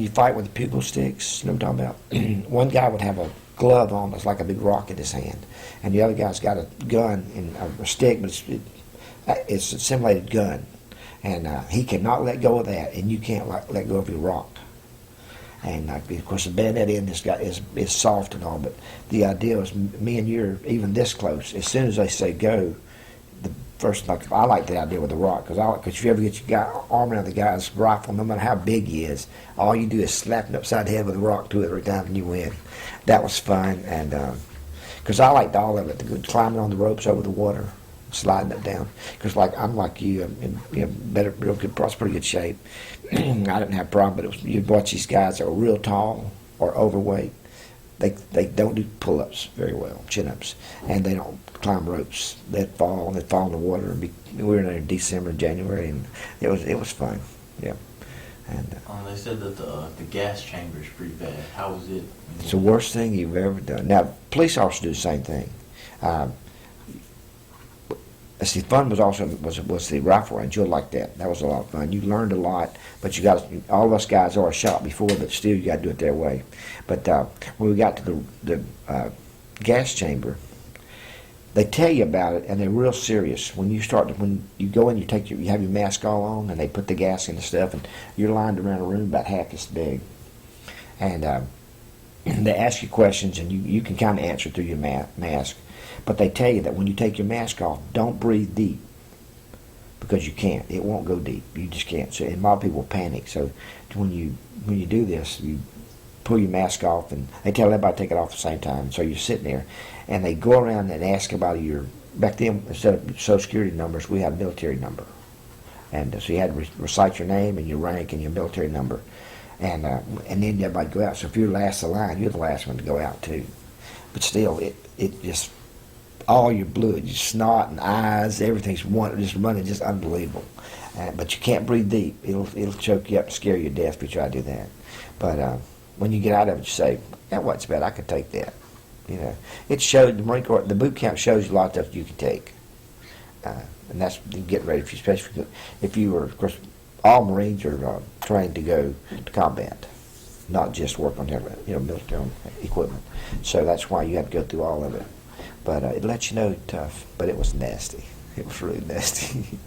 S5: fight with the pugil sticks. You know what I'm talking about? One guy would have a glove on that's like a big rock in his hand, and the other guy's got a gun and a stick, but it's a simulated gun, and he cannot let go of that, and you can't let go of your rock. And of course, the bayonet end is soft and all, but the idea is me and you're even this close. As soon as they say go, the first, I like the idea with the rock, because if you ever get your arm around the guy's rifle, no matter how big he is, all you do is slap him upside the head with a rock 2 or 3 times and you win. That was fun, and because I liked all of it, the good climbing on the ropes over the water, sliding it down. Because I'm like you, real good, pretty good shape. I didn't have a problem, but you'd watch these guys that were real tall or overweight. They don't do pull-ups very well, chin-ups, and they don't climb ropes. They'd fall in the water. And we were in there in December, January, and it was fun. Yeah. And
S4: they said that the gas chamber is pretty bad. How was it?
S5: It's the worst thing you've ever done. Now, police officers do the same thing. See, fun was the rifle range. You'll like that. That was a lot of fun. You learned a lot, but all of us guys are shot before, but still you got to do it their way. But when we got to the gas chamber, they tell you about it, and they're real serious. When you go in, you have your mask all on, and they put the gas in the stuff, and you're lined around a room about half this big, and they ask you questions, and you can kind of answer through your mask. But they tell you that when you take your mask off, don't breathe deep, because you can't. It won't go deep. You just can't. So, and a lot of people panic. So when you do this, you pull your mask off, and they tell everybody to take it off at the same time. So you're sitting there, and they go around and ask about back then, instead of Social Security numbers, we had a military number. And so you had to recite your name and your rank and your military number. And then everybody go out. So if you're last of the line, you're the last one to go out too. But still, it just, all your blood, your snot and eyes, everything's just running, just unbelievable. But you can't breathe deep. It'll choke you up and scare you to death if you try to do that. But when you get out of it, you say, "That wasn't bad. I could take that." It showed the Marine Corps. The boot camp shows you a lot of stuff you can take, and that's getting ready. Especially if you were, of course, all Marines are trained to go to combat, not just work on their military equipment. So that's why you have to go through all of it. But it lets you know tough. But it was nasty. It was really nasty.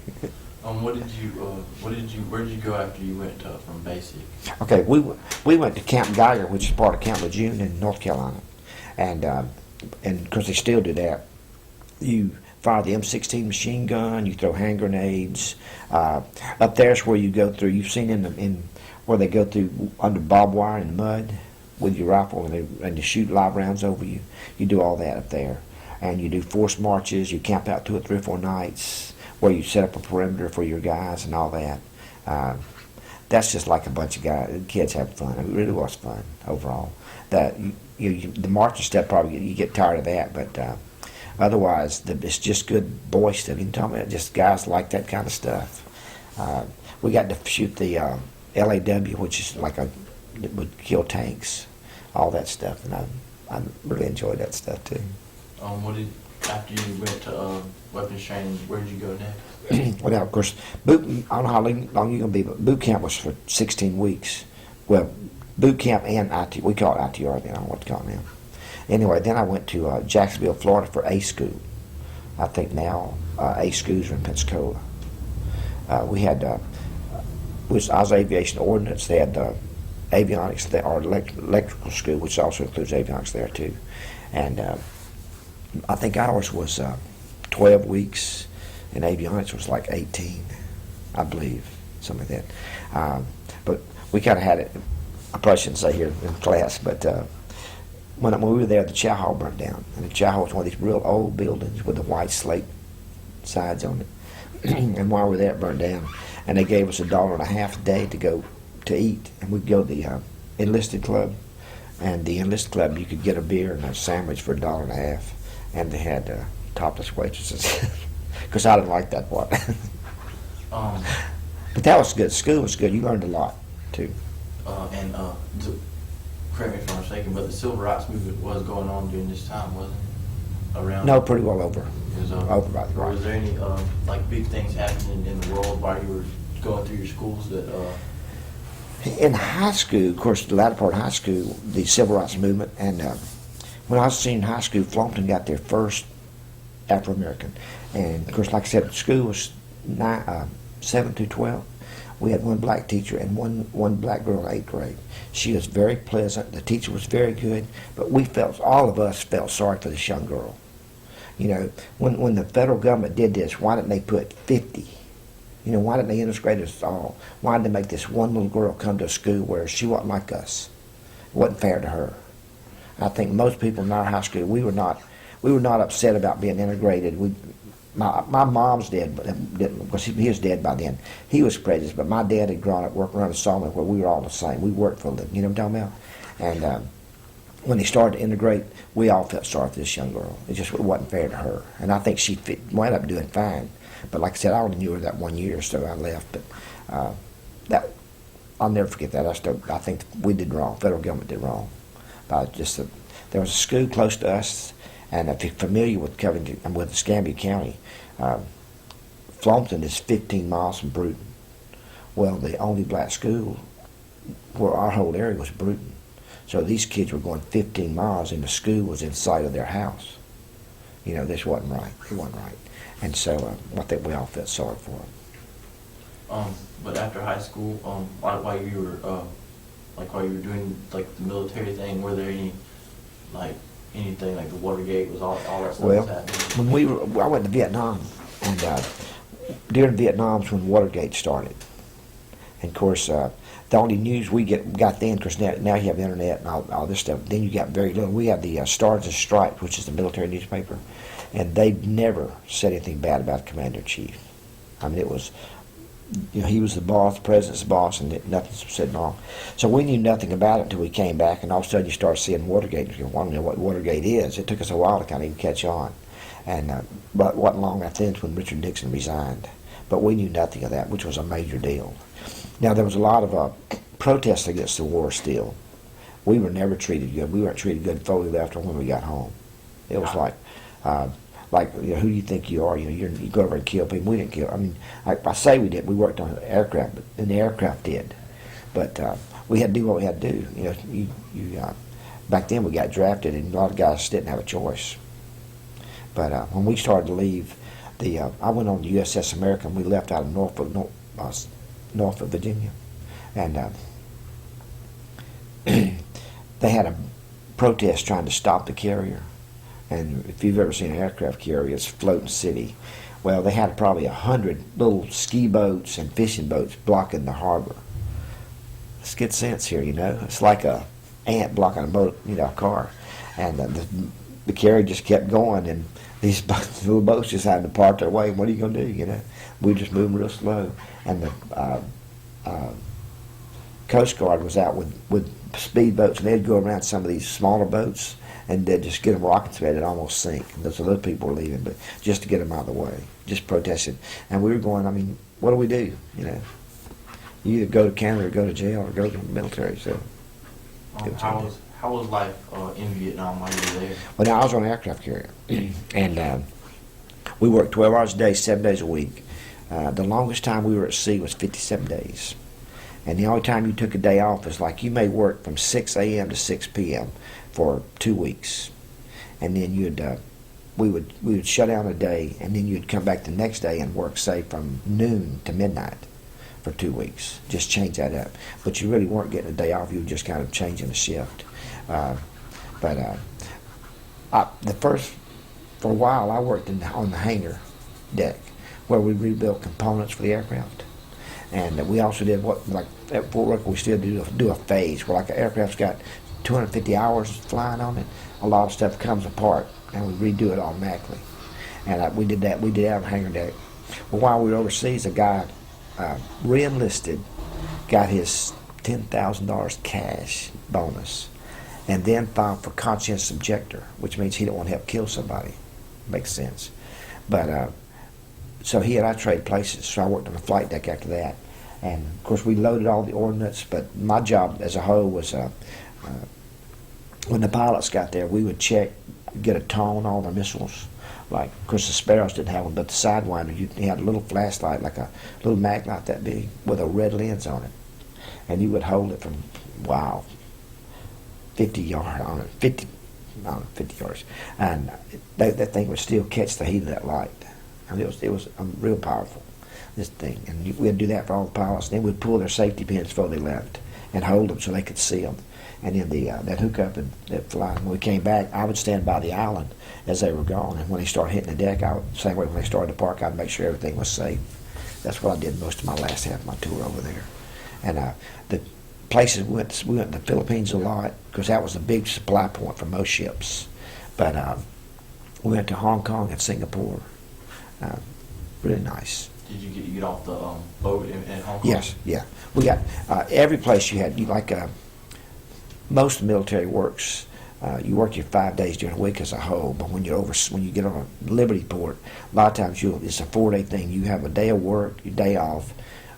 S4: Where did you go after you went from basic?
S5: Okay, we went to Camp Geiger, which is part of Camp Lejeune in North Carolina, and because they still do that, you fire the M16 machine gun, you throw hand grenades. Up there's where you go through. You've seen in where they go through under barbed wire and mud with your rifle, and they shoot live rounds over you. You do all that up there, and you do forced marches. You camp out 2 or 3 or 4 nights, where you set up a perimeter for your guys and all that. That's just like a bunch of kids having fun. It really was fun overall. The marching stuff, probably you get tired of that, but otherwise it's just good boy stuff. You can tell me just guys like that kind of stuff. We got to shoot the LAW, which is it would kill tanks, all that stuff, and I really enjoyed that stuff too.
S4: After you went to weapons training, where did you go next?
S5: Well, now, of course, I don't know how long you're going to be, but boot camp was for 16 weeks. Well, boot camp and IT, we call it ITR then, I don't know what to call it now. Anyway, then I went to Jacksonville, Florida for A school. I think now 8 schools are in Pensacola. We had, which I was aviation ordnance, they had avionics, or electrical school, which also includes avionics there too. And I think ours was 12 weeks, and avionics was like 18, I believe, something like that. But we kind of had it, I probably shouldn't say here in class, but when we were there, the chow hall burned down. And the chow hall was one of these real old buildings with the white slate sides on it. And while we were there, it burned down. And they gave us $1.50 a day to go to eat. And we'd go to the enlisted club. And the enlisted club, you could get a beer and a sandwich for $1.50. And they had topless waitresses. Because I didn't like that part. But that was good. School was good. You learned a lot, too.
S4: Correct me if I'm mistaken, but the civil rights movement was going on during this time, wasn't it? Around.
S5: No, pretty well over.
S4: It was
S5: over by the
S4: or
S5: right.
S4: was there any like big things happening in the world while you were going through your schools that?
S5: In high school, of course, the latter part of high school, the civil rights movement, and when I was a senior in high school, Flompton got their first Afro-American. And, of course, like I said, the school was 7 through 12. We had one black teacher and one black girl in 8th grade. She was very pleasant. The teacher was very good, but all of us felt sorry for this young girl. You know, when the federal government did this, why didn't they put 50? You know, why didn't they integrate us all? Why did they make this one little girl come to a school where she wasn't like us? It wasn't fair to her. I think most people in our high school, we were not upset about being integrated. My mom's dad, because he was dead by then. He was prejudiced, but my dad had grown up working around a sawmill where we were all the same. We worked for a living, you know what I'm talking about? And when they started to integrate, we all felt sorry for this young girl. It wasn't fair to her. And I think she wound up doing fine. But like I said, I only knew her that 1 year, so I left. But I'll never forget that. I think we did wrong. Federal government did wrong. There was a school close to us. And if you're familiar with Covington, with Escambia County, Flompton is 15 miles from Bruton. Well, the only black school where our whole area was Bruton. So these kids were going 15 miles, and the school was in sight of their house. You know, this wasn't right. It wasn't right. And so I think we all felt sorry for them.
S4: But after high school, while you were doing like the military thing, were there any anything like the Watergate was all that stuff
S5: Well,
S4: was happening?
S5: I went to Vietnam, and during Vietnam's when Watergate started. And of course, the only news we got then, because now you have internet and all this stuff, then you got very little. We have the Stars and Stripes, which is the military newspaper, and they never said anything bad about the Commander-in-Chief. I mean, it was, you know, he was the boss, the president's boss, and nothing was said wrong. So we knew nothing about it until we came back, and all of a sudden you start seeing Watergate, and you want to know what Watergate is. It took us a while to kind of even catch on. And but it wasn't long after then when Richard Nixon resigned. But we knew nothing of that, which was a major deal. Now, there was a lot of protests against the war still. We were never treated good. We weren't treated good before we left or when we got home. It was like, you know, who do you think you are? You know, you go over and kill people. We didn't kill. I mean, I say we did. We worked on aircraft, and the aircraft did. But we had to do what we had to do. You know, back then we got drafted, and a lot of guys didn't have a choice. But when we started to leave, I went on the USS America, and we left out of Norfolk, Virginia, and they had a protest trying to stop the carrier. And if you've ever seen an aircraft carrier, it's floating city. Well, they had probably 100 little ski boats and fishing boats blocking the harbor. Let's get sense here, you know. It's like a ant blocking a boat, you know, a car. And the carrier just kept going, and these little boats just had to part their way. What are you going to do, you know? We were just moving real slow. And the Coast Guard was out with speedboats, and they'd go around some of these smaller boats, and they'd just get them rocking so they'd almost sink. And those other people were leaving, but just to get them out of the way, just protesting. And we were going, I mean, what do we do, you know? You either go to Canada or go to jail or go to the military, so.
S4: How was life in Vietnam while you were there?
S5: Well, now I was on an aircraft carrier, and we worked 12 hours a day, 7 days a week. The longest time we were at sea was 57 days. And the only time you took a day off is like you may work from 6 a.m. to 6 p.m. for 2 weeks. And then you'd we would shut down a day, and then you'd come back the next day and work, say, from noon to midnight for 2 weeks. Just change that up. But you really weren't getting a day off. You were just kind of changing the shift. For a while, I worked on the hangar deck where we rebuilt components for the aircraft. And we also did at Fort Rucker, we still do a phase where, like, an aircraft's got 250 hours flying on it. A lot of stuff comes apart, and we redo it automatically. And we did that on the hangar deck. Well, while we were overseas, a guy re-enlisted, got his $10,000 cash bonus, and then filed for conscientious objector, which means he don't want to help kill somebody. Makes sense. But so he and I traded places. So I worked on the flight deck after that, and of course we loaded all the ordnance. But my job as a whole was when the pilots got there, we would check, get a tone on all their missiles. Like, of course, the Sparrows didn't have one, but the Sidewinder, he had a little flashlight, like a little mag light that big, with a red lens on it, and you would hold it from 50 yards on it, 50 yards, and that thing would still catch the heat of that light. I mean, it was real powerful, this thing, and we'd do that for all the pilots. And then we'd pull their safety pins before they left and hold them so they could see them. And then that hook up and that fly. When we came back, I would stand by the island as they were gone, and when they started hitting the deck, same way when they started to park, I'd make sure everything was safe. That's what I did most of my last half of my tour over there. And the places we went to the Philippines a lot, because that was a big supply point for most ships. But we went to Hong Kong and Singapore. Really nice.
S4: Did you get off the boat in Hong Kong?
S5: Yes, yeah. We got every place you had. Most military works. You work your 5 days during the week as a whole, but when you get on a Liberty port, a lot of times it's a 4-day thing. You have a day of work, your day off,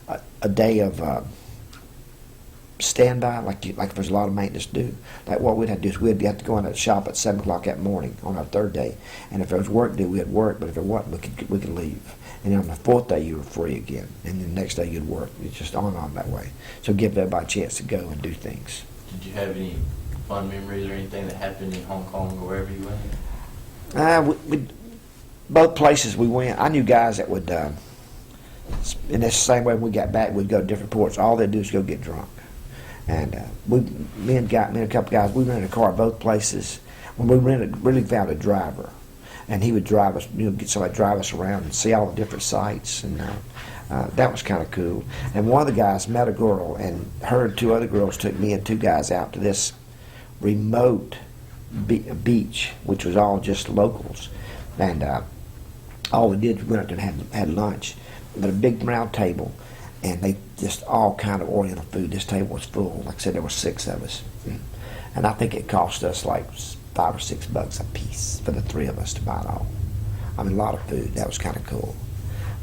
S5: a day of standby, like if there's a lot of maintenance to do. Like what we'd have to do is we'd have to go in the shop at 7 o'clock that morning on our 3rd day, and if there was work to do, we'd work. But if there wasn't, we could leave. And then on the 4th day, you were free again, and then the next day you'd work. It's just on and on that way. So give everybody a chance to go and do things.
S4: Did you have any fun memories or anything that happened in Hong Kong or wherever you went?
S5: Both places we went, I knew guys that would, in the same way when we got back, we'd go to different ports. All they'd do is go get drunk. And me and a couple guys, we rented a car at both places. When we really found a driver, and he would drive us, get somebody to drive us around and see all the different sites, and that was kind of cool. And one of the guys met a girl, and her and 2 other girls took me and 2 guys out to this remote beach, which was all just locals. And all we did was went up there and had lunch. But a big round table, and they just all kind of Oriental food. This table was full. Like I said, there were 6 of us, and I think it cost us like $5 or $6 a piece for the 3 of us to buy it all. I mean, a lot of food. That was kind of cool.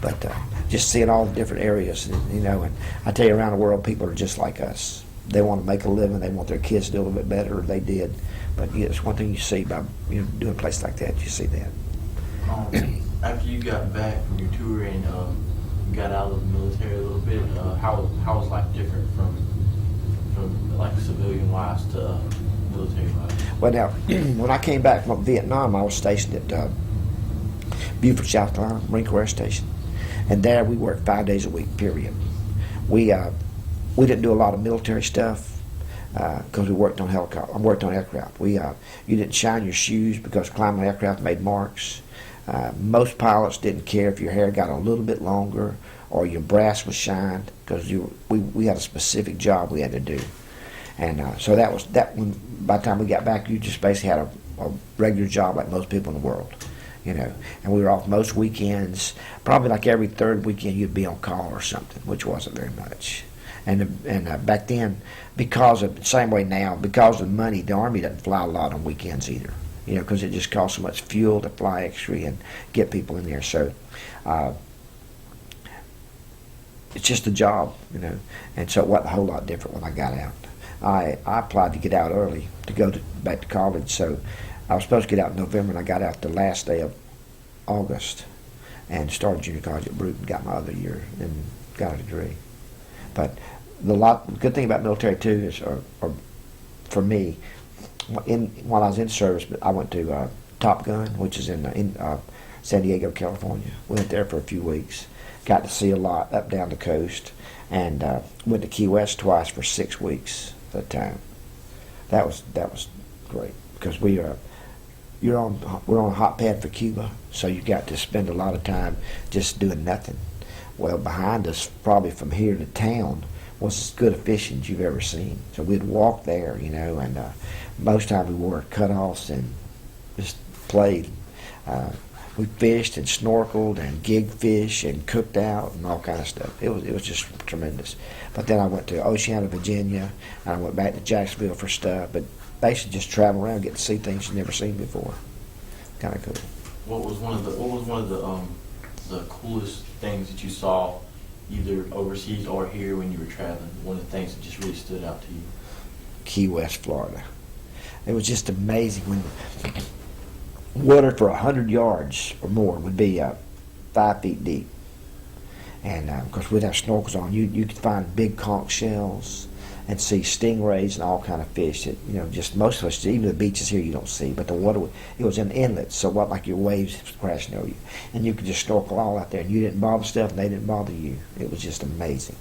S5: But just seeing all the different areas, and I tell you, around the world, people are just like us. They want to make a living. They want their kids to do a little bit better, or they did. But it's one thing you see by doing a place like that. You see that.
S4: After you got back from your tour and you got out of the military a little bit, how was life different from like civilian wise to military wise?
S5: Well, now when I came back from Vietnam, I was stationed at Beaufort, South Carolina, Marine Corps Air Station, and there we worked 5 days a week. Period. We didn't do a lot of military stuff because we worked on helicopter. I worked on aircraft. You didn't shine your shoes because climbing an aircraft made marks. Most pilots didn't care if your hair got a little bit longer or your brass was shined, because we had a specific job we had to do. And so that was that. When by the time we got back, you just basically had a regular job like most people in the world, And we were off most weekends. Probably like every 3rd weekend, you'd be on call or something, which wasn't very much. And back then, because of the same way now, because of the money, the Army doesn't fly a lot on weekends either. Because it just costs so much fuel to fly extra and get people in there. So it's just a job, And so it wasn't a whole lot different when I got out. I applied to get out early to go back to college. So I was supposed to get out in November, and I got out the last day of August and started junior college at Bruton, got my other year, and got a degree. But the good thing about military too is, or for me, while I was in service, I went to Top Gun, which is in San Diego, California. We went there for a few weeks. Got to see a lot up down the coast, and went to Key West twice for 6 weeks at a time. That was great because we're on a hot pad for Cuba, so you got to spend a lot of time just doing nothing. Well, behind us, probably from here to town, was as good a fishing as you've ever seen. So we'd walk there, and most time we wore cutoffs and just played. We fished and snorkeled and gig fish and cooked out and all kind of stuff. It was just tremendous. But then I went to Oceana, Virginia, and I went back to Jacksonville for stuff. But basically just travel around, get to see things you've never seen before. Kind of cool.
S4: What was one of the coolest things that you saw, either overseas or here when you were traveling? One of the things that just really stood out to you?
S5: Key West, Florida. It was just amazing when water for 100 yards or more would be 5 feet deep. And of course we'd have snorkels on. You could find big conch shells and see stingrays and all kind of fish that, just most of us, even the beaches here you don't see. But the water, it was in inlets, so what, like your waves crashing over you. And you could just snorkel all out there, and you didn't bother stuff and they didn't bother you. It was just amazing.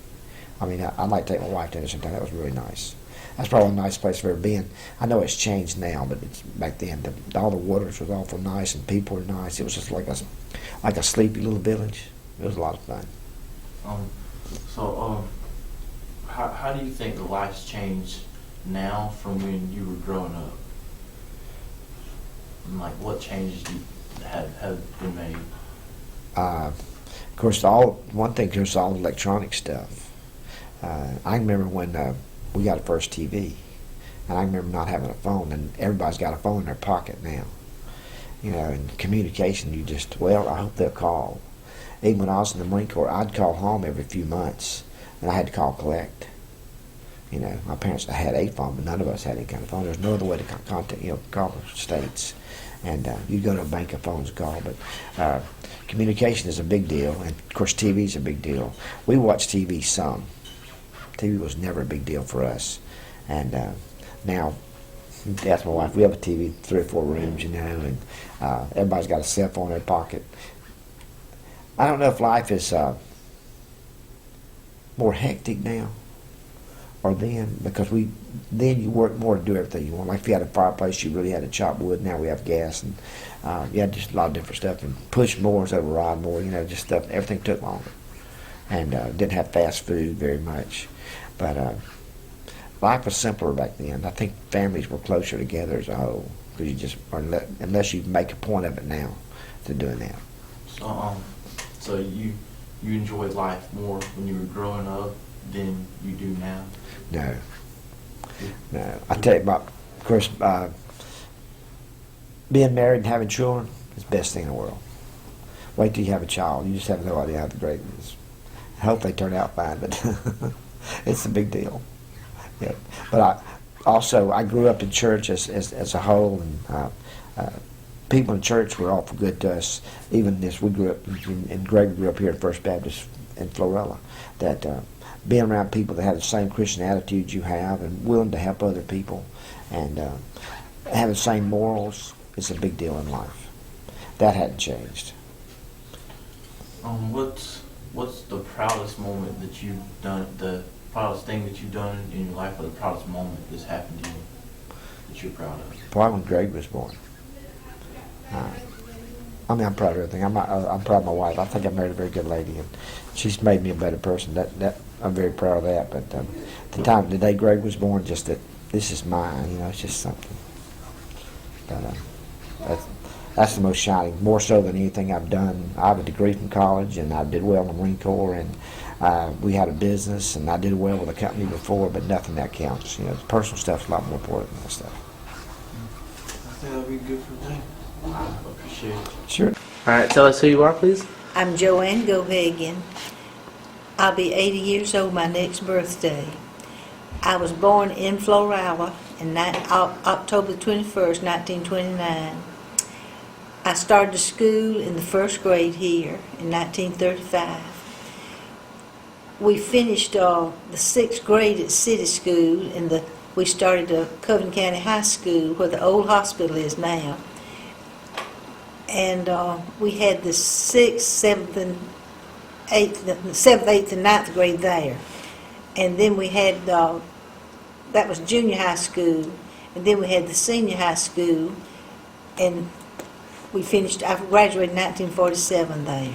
S5: I mean, I'd like to take my wife there sometime. That was really nice. That's probably the nicest place I've ever been. I know it's changed now, but back then all the waters was awful nice and people were nice. It was just like a sleepy little village. It was a lot of fun.
S4: How do you think the life's changed now from when you were growing up? And like, what changes have been made?
S5: Of course, one thing, there's all electronic stuff. I remember when we got a first TV, and I remember not having a phone, and everybody's got a phone in their pocket now. And communication, I hope they'll call. Even when I was in the Marine Corps, I'd call home every few months, and I had to call collect. My parents had a phone, but none of us had any kind of phone. There was no other way to contact, call the states. And you'd go to a bank of phones and call, but communication is a big deal, and of course TV is a big deal. We watch TV some. TV was never a big deal for us, and now, ask my wife, we have a TV, 3 or 4 rooms, and everybody's got a cell phone in their pocket. I don't know if life is more hectic now or then, because then you work more to do everything you want. Like if you had a fireplace, you really had to chop wood. Now we have gas, and you had just a lot of different stuff, and push more instead of ride more, just stuff. Everything took longer, and didn't have fast food very much. But life was simpler back then. I think families were closer together as a whole, because you just, unless you make a point of it now to doing that.
S4: So you enjoyed life more when you were growing up than you do now?
S5: No. I tell you about, of course, being married and having children is the best thing in the world. Wait till you have a child. You just have no idea how great it is. I hope they turn out fine, but it's a big deal. Yeah. But I grew up in church as a whole, and people in church were awful good to us. Even this, we grew up, and Greg grew up here at First Baptist in Florala, that being around people that have the same Christian attitude you have and willing to help other people and have the same morals is a big deal in life. That hadn't changed.
S4: What's the proudest moment that you've done, the proudest thing that you've done in your life, or the proudest moment that's happened to you that you're proud of?
S5: Probably when Greg was born. I'm proud of everything. I'm proud of my wife. I think I married a very good lady, and she's made me a better person. That I'm very proud of that. But the day Greg was born, just that this is mine. It's just something. But that's the most shining, more so than anything I've done. I have a degree from college, and I did well in the Marine Corps, and we had a business, and I did well with a company before, but nothing that counts. The personal stuff's a lot more important than that stuff.
S4: I think that'll be good for me. I appreciate it.
S5: Sure.
S6: All right, tell us who you are, please.
S3: I'm Joann Geohagan. I'll be 80 years old my next birthday. I was born in Florala on October 21st, 1929. I started school in the first grade here in 1935. We finished the 6th grade at City School, and we started at Covington County High School, where the old hospital is now. and we had the 6th, 7th, and 8th, and 9th grade there. And then we had, that was junior high school, and then we had the senior high school, and we finished, I graduated in 1947 there.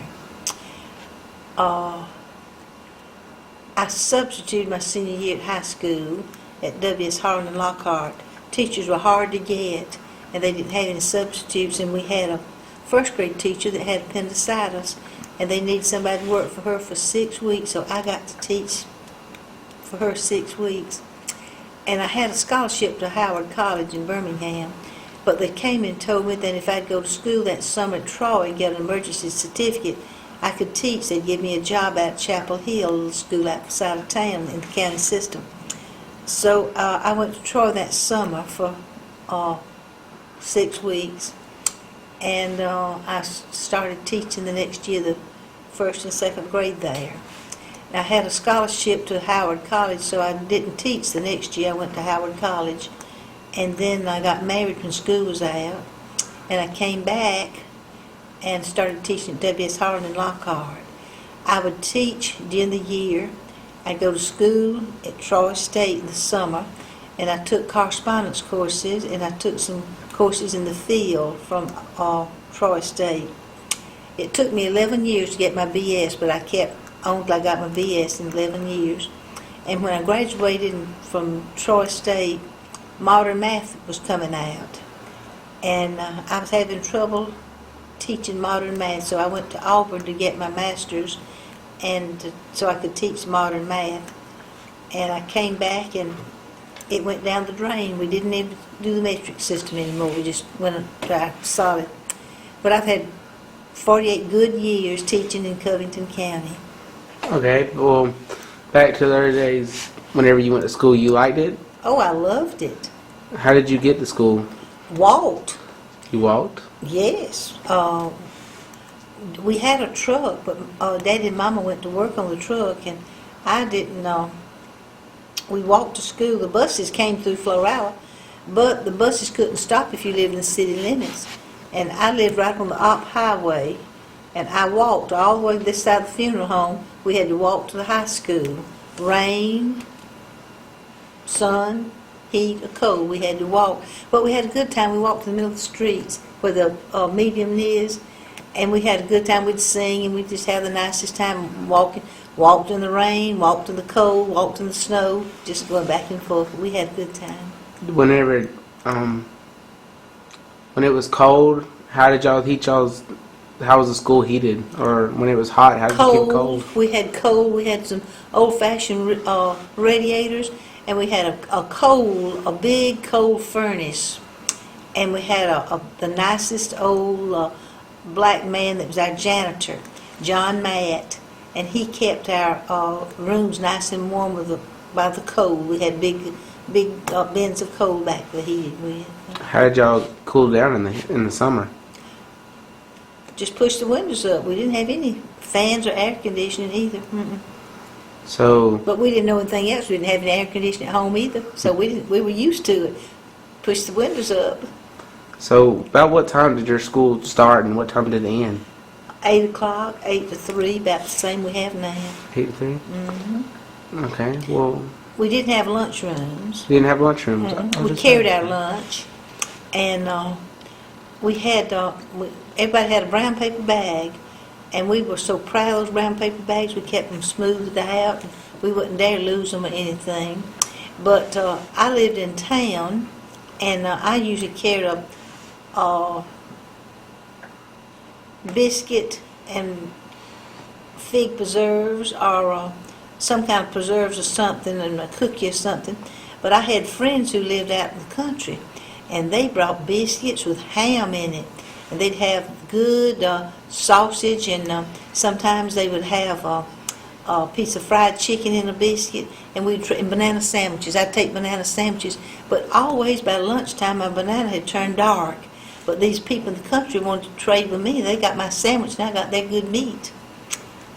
S3: I substituted my senior year at high school at W.S. Harlan and Lockhart. Teachers were hard to get, and they didn't have any substitutes, and we had a first grade teacher that had appendicitis, and they needed somebody to work for her for 6 weeks, so I got to teach for her 6 weeks. And I had a scholarship to Howard College in Birmingham, but they came and told me that if I'd go to school that summer at Troy and get an emergency certificate, I could teach. They'd give me a job at Chapel Hill, a little school outside of town in the county system. So I went to Troy that summer for 6 weeks, and I started teaching the next year, the 1st and 2nd grade there. And I had a scholarship to Howard College, so I didn't teach the next year. I went to Howard College, and then I got married when school was out, and I came back and started teaching at W.S. Harlan and Lockhart. I would teach during the year. I'd go to school at Troy State in the summer, and I took correspondence courses, and I took some courses in the field from Troy State. It took me 11 years to get my BS, but I kept on till I got my BS in 11 years. And when I graduated from Troy State, modern math was coming out, and I was having trouble teaching modern math, so I went to Auburn to get my master's, and so I could teach modern math. And I came back, and it went down the drain. We didn't even do the metric system anymore. We just went to solid. But I've had 48 good years teaching in Covington County.
S6: Okay, well, back to the early days, whenever you went to school, you liked it?
S3: Oh, I loved it.
S6: How did you get to school?
S3: Walked.
S6: You walked?
S3: Yes. We had a truck, but Daddy and Mama went to work on the truck, and I didn't. We walked to school. The buses came through Florala, but the buses couldn't stop if you lived in the city limits. And I lived right on the Opp Highway, and I walked all the way to this side of the funeral home. We had to walk to the high school. Rain, sun, heat, or cold, we had to walk. But we had a good time. We walked in the middle of the streets where the medium is, and we had a good time. We'd sing, and we'd just have the nicest time walking. Walked in the rain, walked in the cold, walked in the snow, just going back and forth. We had a good time.
S6: Whenever, when it was cold, how did y'all heat y'all's, how was the school heated? Or when it was hot, how did you keep cold?
S3: We had cold. We had some old-fashioned radiators, and we had a big cold furnace. And we had the nicest old black man that was our janitor, John Matt. And he kept our rooms nice and warm by the cold. We had big bins of coal back there heated with.
S6: How did y'all cool down in the summer?
S3: Just push the windows up. We didn't have any fans or air conditioning either. Mm-mm.
S6: So.
S3: But we didn't know anything else. We didn't have any air conditioning at home either. So we were used to it. Push the windows up.
S6: So about what time did your school start and what time did it end?
S3: 8 o'clock, 8 to 3, about the same we have now.
S6: 8 to 3?
S3: Mm-hmm.
S6: Okay, well.
S3: We didn't have lunchrooms.
S6: You didn't have lunchrooms?
S3: Mm-hmm. We carried our lunch, and we had, everybody had a brown paper bag, and we were so proud of those brown paper bags. We kept them smoothed out. We wouldn't dare lose them or anything. But I lived in town, and I usually carried a biscuit and fig preserves, or some kind of preserves or something, and a cookie or something. But I had friends who lived out in the country, and they brought biscuits with ham in it, and they'd have good sausage, and sometimes they would have a piece of fried chicken in a biscuit, and and banana sandwiches. I'd take banana sandwiches, but always by lunchtime my banana had turned dark. But these people in the country wanted to trade with me. They got my sandwich, and I got their good meat.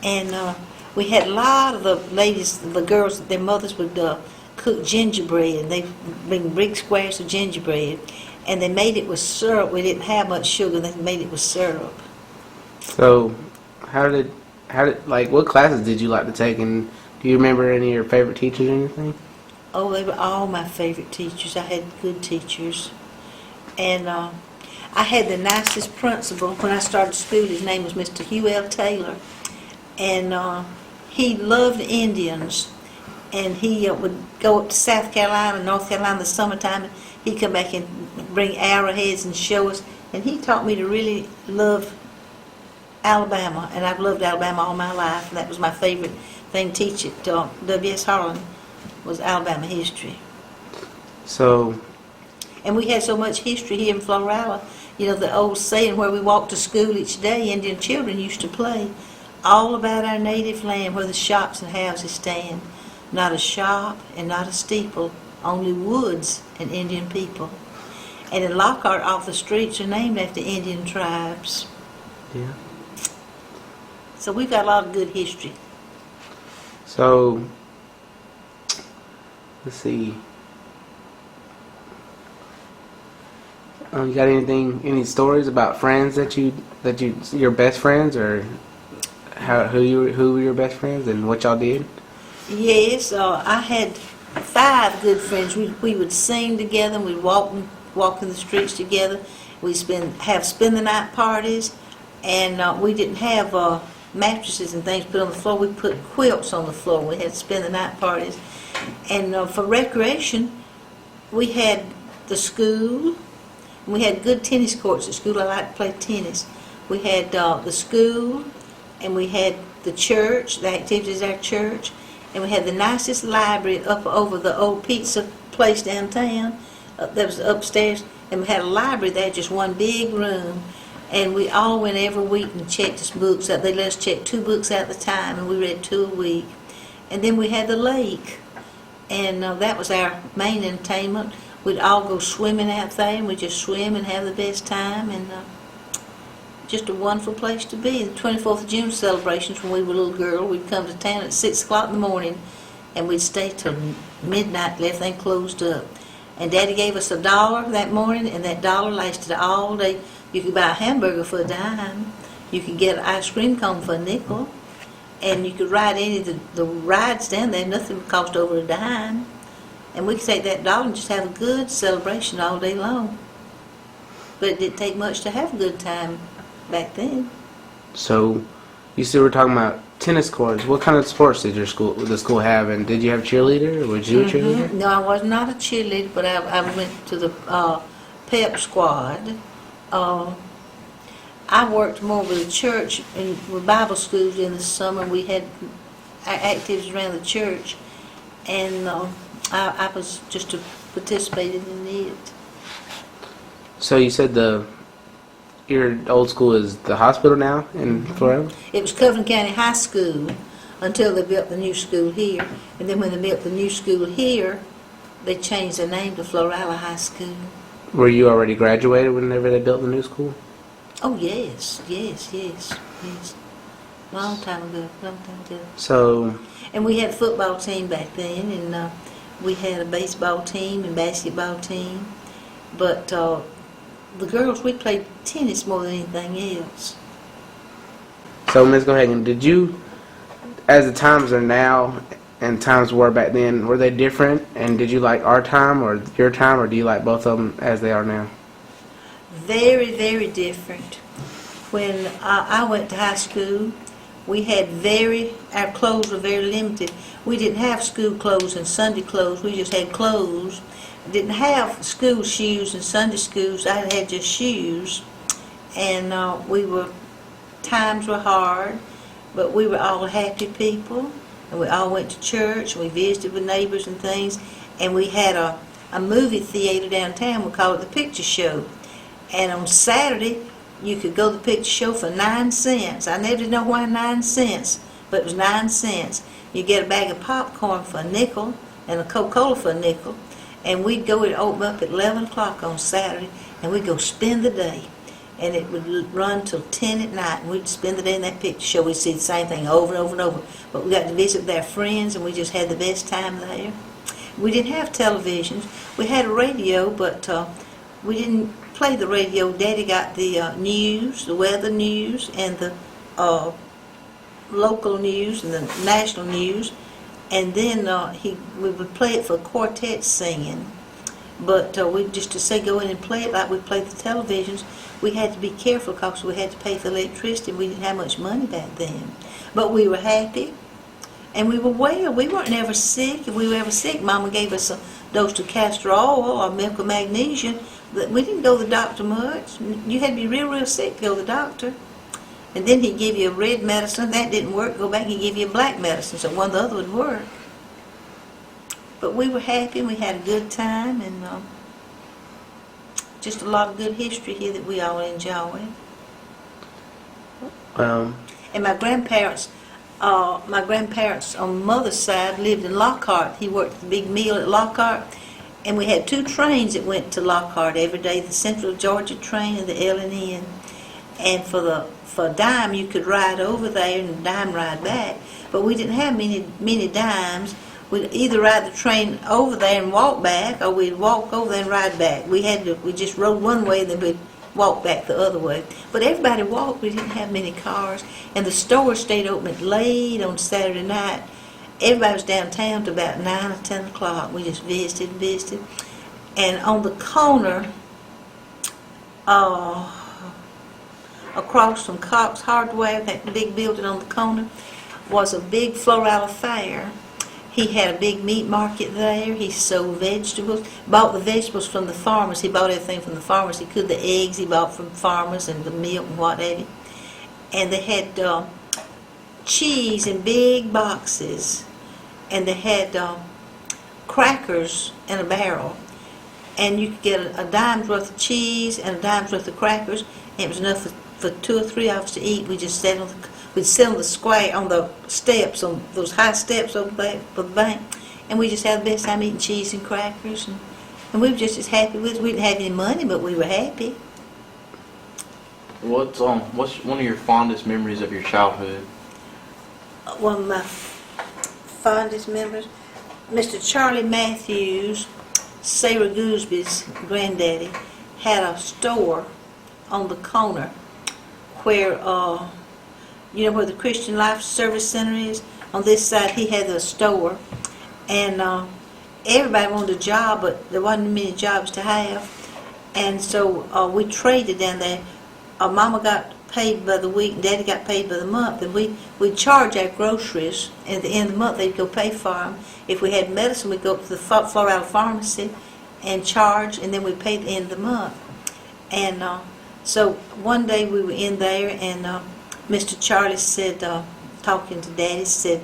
S3: And we had a lot of the ladies, the girls, their mothers would cook gingerbread, and they'd bring big squares of gingerbread. and they made it with syrup. We didn't have much sugar. They made it with syrup.
S6: So, like, what classes did you like to take, and do you remember any of your favorite teachers or anything?
S3: Oh, they were all my favorite teachers. I had good teachers. And I had the nicest principal when I started school. His name was Mr. Hugh L. Taylor. And he loved Indians. And he would go up to South Carolina, North Carolina in the summertime, and he'd come back and bring arrowheads and show us. And he taught me to really love Alabama. And I've loved Alabama all my life. And that was my favorite thing to teach at W.S. Harlan, was Alabama history.
S6: So,
S3: and we had so much history here in Florala. You know, the old saying where we walked to school each day, Indian children used to play, all about our native land where the shops and houses stand. Not a shop and not a steeple, only woods and Indian people. And in Lockhart, all the streets are named after Indian tribes.
S6: yeah.
S3: So we've got a lot of good history.
S6: So, let's see. You got any stories about friends that your best friends, or who were your best friends and what y'all did?
S3: Yes, I had 5 good friends. We would sing together. We'd walk in the streets together. We'd have spend the night parties, and we didn't have mattresses and things put on the floor. We put quilts on the floor. We had spend the night parties, and for recreation, we had the school. We had good tennis courts at school. I liked to play tennis. We had the school, and we had the church, the activities at our church, and we had the nicest library up over the old pizza place downtown. That was upstairs, and we had a library there, just one big room, and we all went every week and checked us books out. They let us check 2 books at a time, and we read 2 a week. And then we had the lake, and that was our main entertainment. We'd all go swimming out there, and we'd just swim and have the best time, and just a wonderful place to be. The 24th of June celebrations, when we were a little girl, we'd come to town at 6 o'clock in the morning, and we'd stay till midnight till everything closed up. And Daddy gave us $1 that morning, and that dollar lasted all day. You could buy a hamburger for a dime. You could get an ice cream cone for a nickel, and you could ride any of the rides down there. Nothing would cost over a dime. And we could take that $1 and just have a good celebration all day long. But it didn't take much to have a good time back then.
S6: So, you still were talking about tennis courts. What kind of sports did the school have? And did you have a cheerleader, or was you a cheerleader?
S3: No, I was not a cheerleader, but I went to the pep squad. I worked more with the church and with Bible schools in the summer. We had activities around the church, and I was just participating in it.
S6: So you said your old school is the hospital now in Florida?
S3: It was Covenant County High School until they built the new school here. And then when they built the new school here, they changed the name to Florala High School.
S6: Were you already graduated whenever they built the new school?
S3: Oh, yes. Long time ago.
S6: So,
S3: And we had a football team back then, and we had a baseball team and basketball team. But the girls, we played tennis more than anything else.
S6: so Ms. Geohagan, did you, as the times are now and times were back then, were they different? And did you like our time or your time, or do you like both of them as they are now?
S3: Very, very different. When I went to high school, we had our clothes were very limited. We didn't have school clothes and Sunday clothes. We just had clothes. Didn't have school shoes and Sunday schools. I had just shoes. And times were hard, but we were all happy people. And we all went to church, and we visited with neighbors and things. And we had a movie theater downtown. We called it the Picture Show. And on Saturday, you could go to the picture show for 9 cents. I never did know why 9 cents, but it was 9 cents. You get a bag of popcorn for a nickel and a Coca-Cola for a nickel. And we'd go and open up at 11 o'clock on Saturday, and we'd go spend the day. And it would run till 10 at night, and we'd spend the day in that picture show. We'd see the same thing over and over and over. But we got to visit with our friends, and we just had the best time there. We didn't have televisions. We had a radio, but we didn't play the radio. Daddy got the news, the weather news, and the local news and the national news, and then we would play it for quartet singing. But we just to say go in and play it like we played the televisions, we had to be careful because we had to pay for electricity. We didn't have much money back then, but we were happy and we were well. We weren't ever sick. If we were ever sick, Mama gave us a dose of castor oil or milk of magnesia. But we didn't go to the doctor much. You had to be real, real sick to go to the doctor. And then he'd give you a red medicine. That didn't work. Go back and he'd give you a black medicine, so one or the other would work. But we were happy and we had a good time, and just a lot of good history here that we all enjoyed. And my grandparents on mother's side lived in Lockhart. He worked at the big mill at Lockhart, and we had 2 trains that went to Lockhart every day, the Central Georgia train and the L&N. And for a dime you could ride over there and a dime ride back, but we didn't have many dimes. We'd either ride the train over there and walk back, or we'd walk over there and ride back. We just rode one way and then we'd walk back the other way. But everybody walked. We didn't have many cars, and the store stayed open late on Saturday night. Everybody was downtown to about 9 or 10 o'clock. We just visited. And on the corner, across from Cox Hardware, that big building on the corner, was a big Florala fair. He had a big meat market there. He sold vegetables, bought the vegetables from the farmers. He bought everything from the farmers. He could the eggs he bought from farmers and the milk and whatever. And they had cheese in big boxes, and they had crackers in a barrel. And you could get a dime's worth of cheese and a dime's worth of crackers, and it was enough for 2 or 3 of us to eat. We just sat we'd sit on the square, on the steps, on those high steps over there by the bank, and we just had the best time eating cheese and crackers, and we were just as happy with it. We didn't have any money, but we were happy.
S4: What's one of your fondest memories of your childhood?
S3: One of my fondest memories, Mr. Charlie Matthews, Sarah Goosby's granddaddy, had a store on the corner where you know where the Christian Life Service Center is? On this side, he had a store, and everybody wanted a job, but there wasn't many jobs to have, and so we traded down there. Mama got paid by the week, and Daddy got paid by the month, and we'd charge our groceries, and at the end of the month, they'd go pay for them. If we had medicine, we'd go up to the Florala pharmacy and charge, and then we'd pay at the end of the month. And so one day we were in there, and Mr. Charlie said, talking to Daddy, said,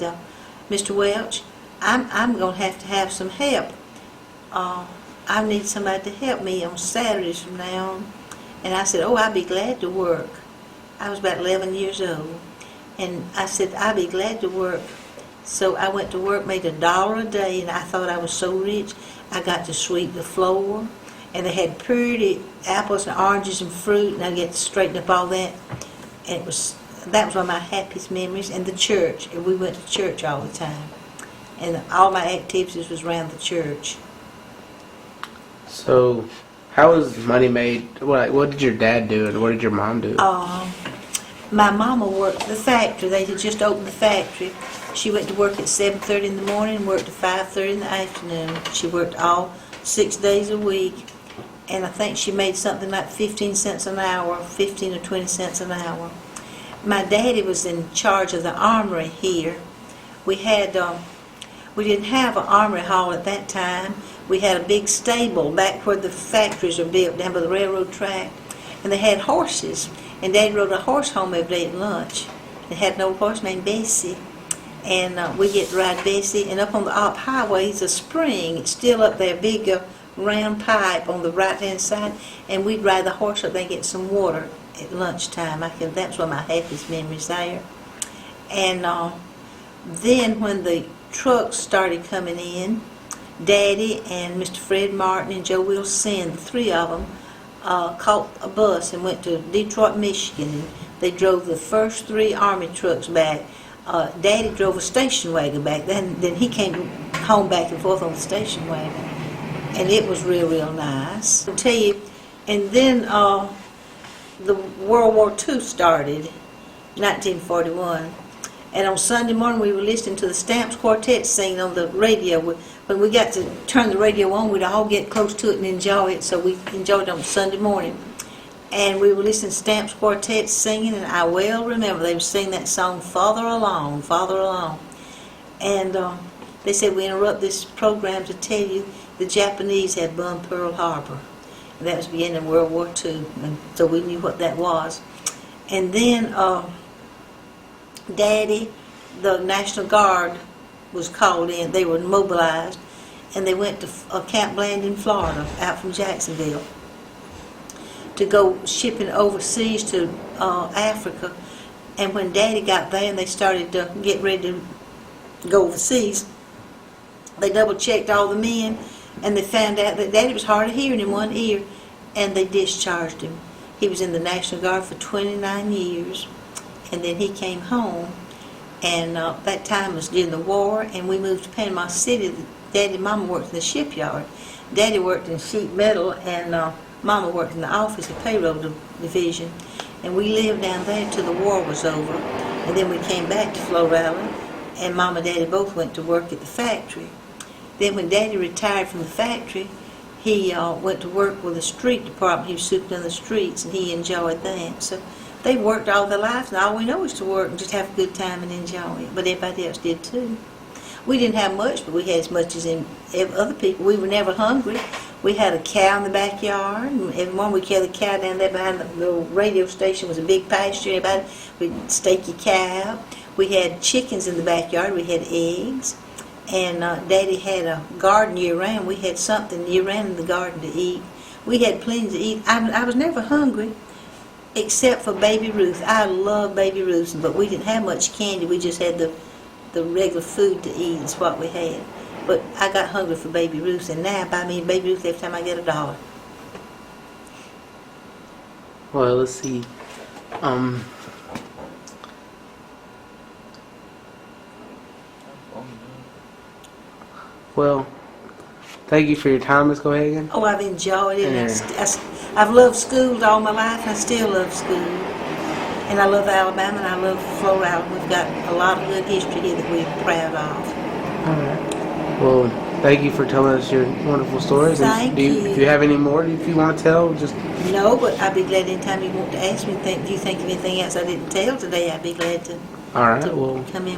S3: Mr. Welch, I'm going to have some help. I need somebody to help me on Saturdays from now on. And I said, oh, I'd be glad to work. I was about 11 years old. And I said, I'd be glad to work. So I went to work, made $1 a day, and I thought I was so rich. I got to sweep the floor, and they had pretty apples and oranges and fruit, and I get to straighten up all that. And that was one of my happiest memories. And the church, and we went to church all the time. And all my activities was around the church.
S6: So, how was money made? What did your dad do, and what did your mom do?
S3: My mama worked the factory. They had just opened the factory. She went to work at 7:30 in the morning and worked at 5:30 in the afternoon. She worked all 6 days a week, and I think she made something like 15 cents an hour, 15 or 20 cents an hour. My daddy was in charge of the armory here. We didn't have an armory hall at that time. We had a big stable back where the factories are built, down by the railroad track, and they had horses. And Dad rode a horse home every day at lunch. They had an old horse named Bessie, and we get to ride Bessie. And up on the Op Highway is a spring. It's still up there, big round pipe on the right-hand side, and we'd ride the horse up there and get some water at lunchtime. That's one of my happiest memories there. And then when the trucks started coming in, Daddy and Mr. Fred Martin and Joe Wilson, the 3 of them, caught a bus and went to Detroit, Michigan. And they drove the first 3 Army trucks back. Daddy drove a station wagon back. Then he came home back and forth on the station wagon. And it was real, real nice. I'll tell you, And then the World War II started, 1941. And on Sunday morning, we were listening to the Stamps Quartet singing on the radio. When we got to turn the radio on, we'd all get close to it and enjoy it. So we enjoyed it on Sunday morning. And we were listening to Stamps Quartet singing, and I well remember they were singing that song, Farther Along, Farther Along. And they said, we interrupt this program to tell you the Japanese had bombed Pearl Harbor. And that was the beginning of World War II, and so we knew what that was. And then Daddy, the National Guard, was called in. They were mobilized, and they went to Camp Bland in Florida, out from Jacksonville, to go shipping overseas to Africa. And when Daddy got there and they started to get ready to go overseas, they double-checked all the men, and they found out that Daddy was hard of hearing in one ear, and they discharged him. He was in the National Guard for 29 years, and then he came home, and that time was during the war, and we moved to Panama City. Daddy and Mama worked in the shipyard. Daddy worked in sheet metal, and Mama worked in the office of payroll division, and we lived down there till the war was over, and then we came back to Florala, and Mama and Daddy both went to work at the factory. Then when Daddy retired from the factory, he went to work with the street department. He was sweeping in the streets, and he enjoyed that. So they worked all their lives, and all we know is to work and just have a good time and enjoy it. But everybody else did too. We didn't have much, but we had as much as other people. We were never hungry. We had a cow in the backyard, and every morning we carried the cow down there behind the radio station. It was a big pasture. We'd stake your cow. We had chickens in the backyard. We had eggs. And Daddy had a garden year-round. We had something year-round in the garden to eat. We had plenty to eat. I was never hungry, except for Baby Ruth. I love Baby Ruth, but we didn't have much candy. We just had the regular food to eat. Is what we had. But I got hungry for Baby Ruth, and now I buy me Baby Ruth every time I get $1.
S6: Well, let's see. Well, thank you for your time, Ms. Geohagan.
S3: Oh, I've enjoyed it.
S6: Yeah.
S3: And I've loved school all my life, and I still love school. And I love Alabama, and I love Florala. We've got a lot of good history here that we're proud of.
S6: All right. Well, thank you for telling us your wonderful stories.
S3: Thank
S6: you. If you have any more, if you want to tell, just...
S3: No, but I'd be glad anytime you want to ask me, do you think of anything else I didn't tell today, I'd be glad to
S6: All right, well...
S3: come in.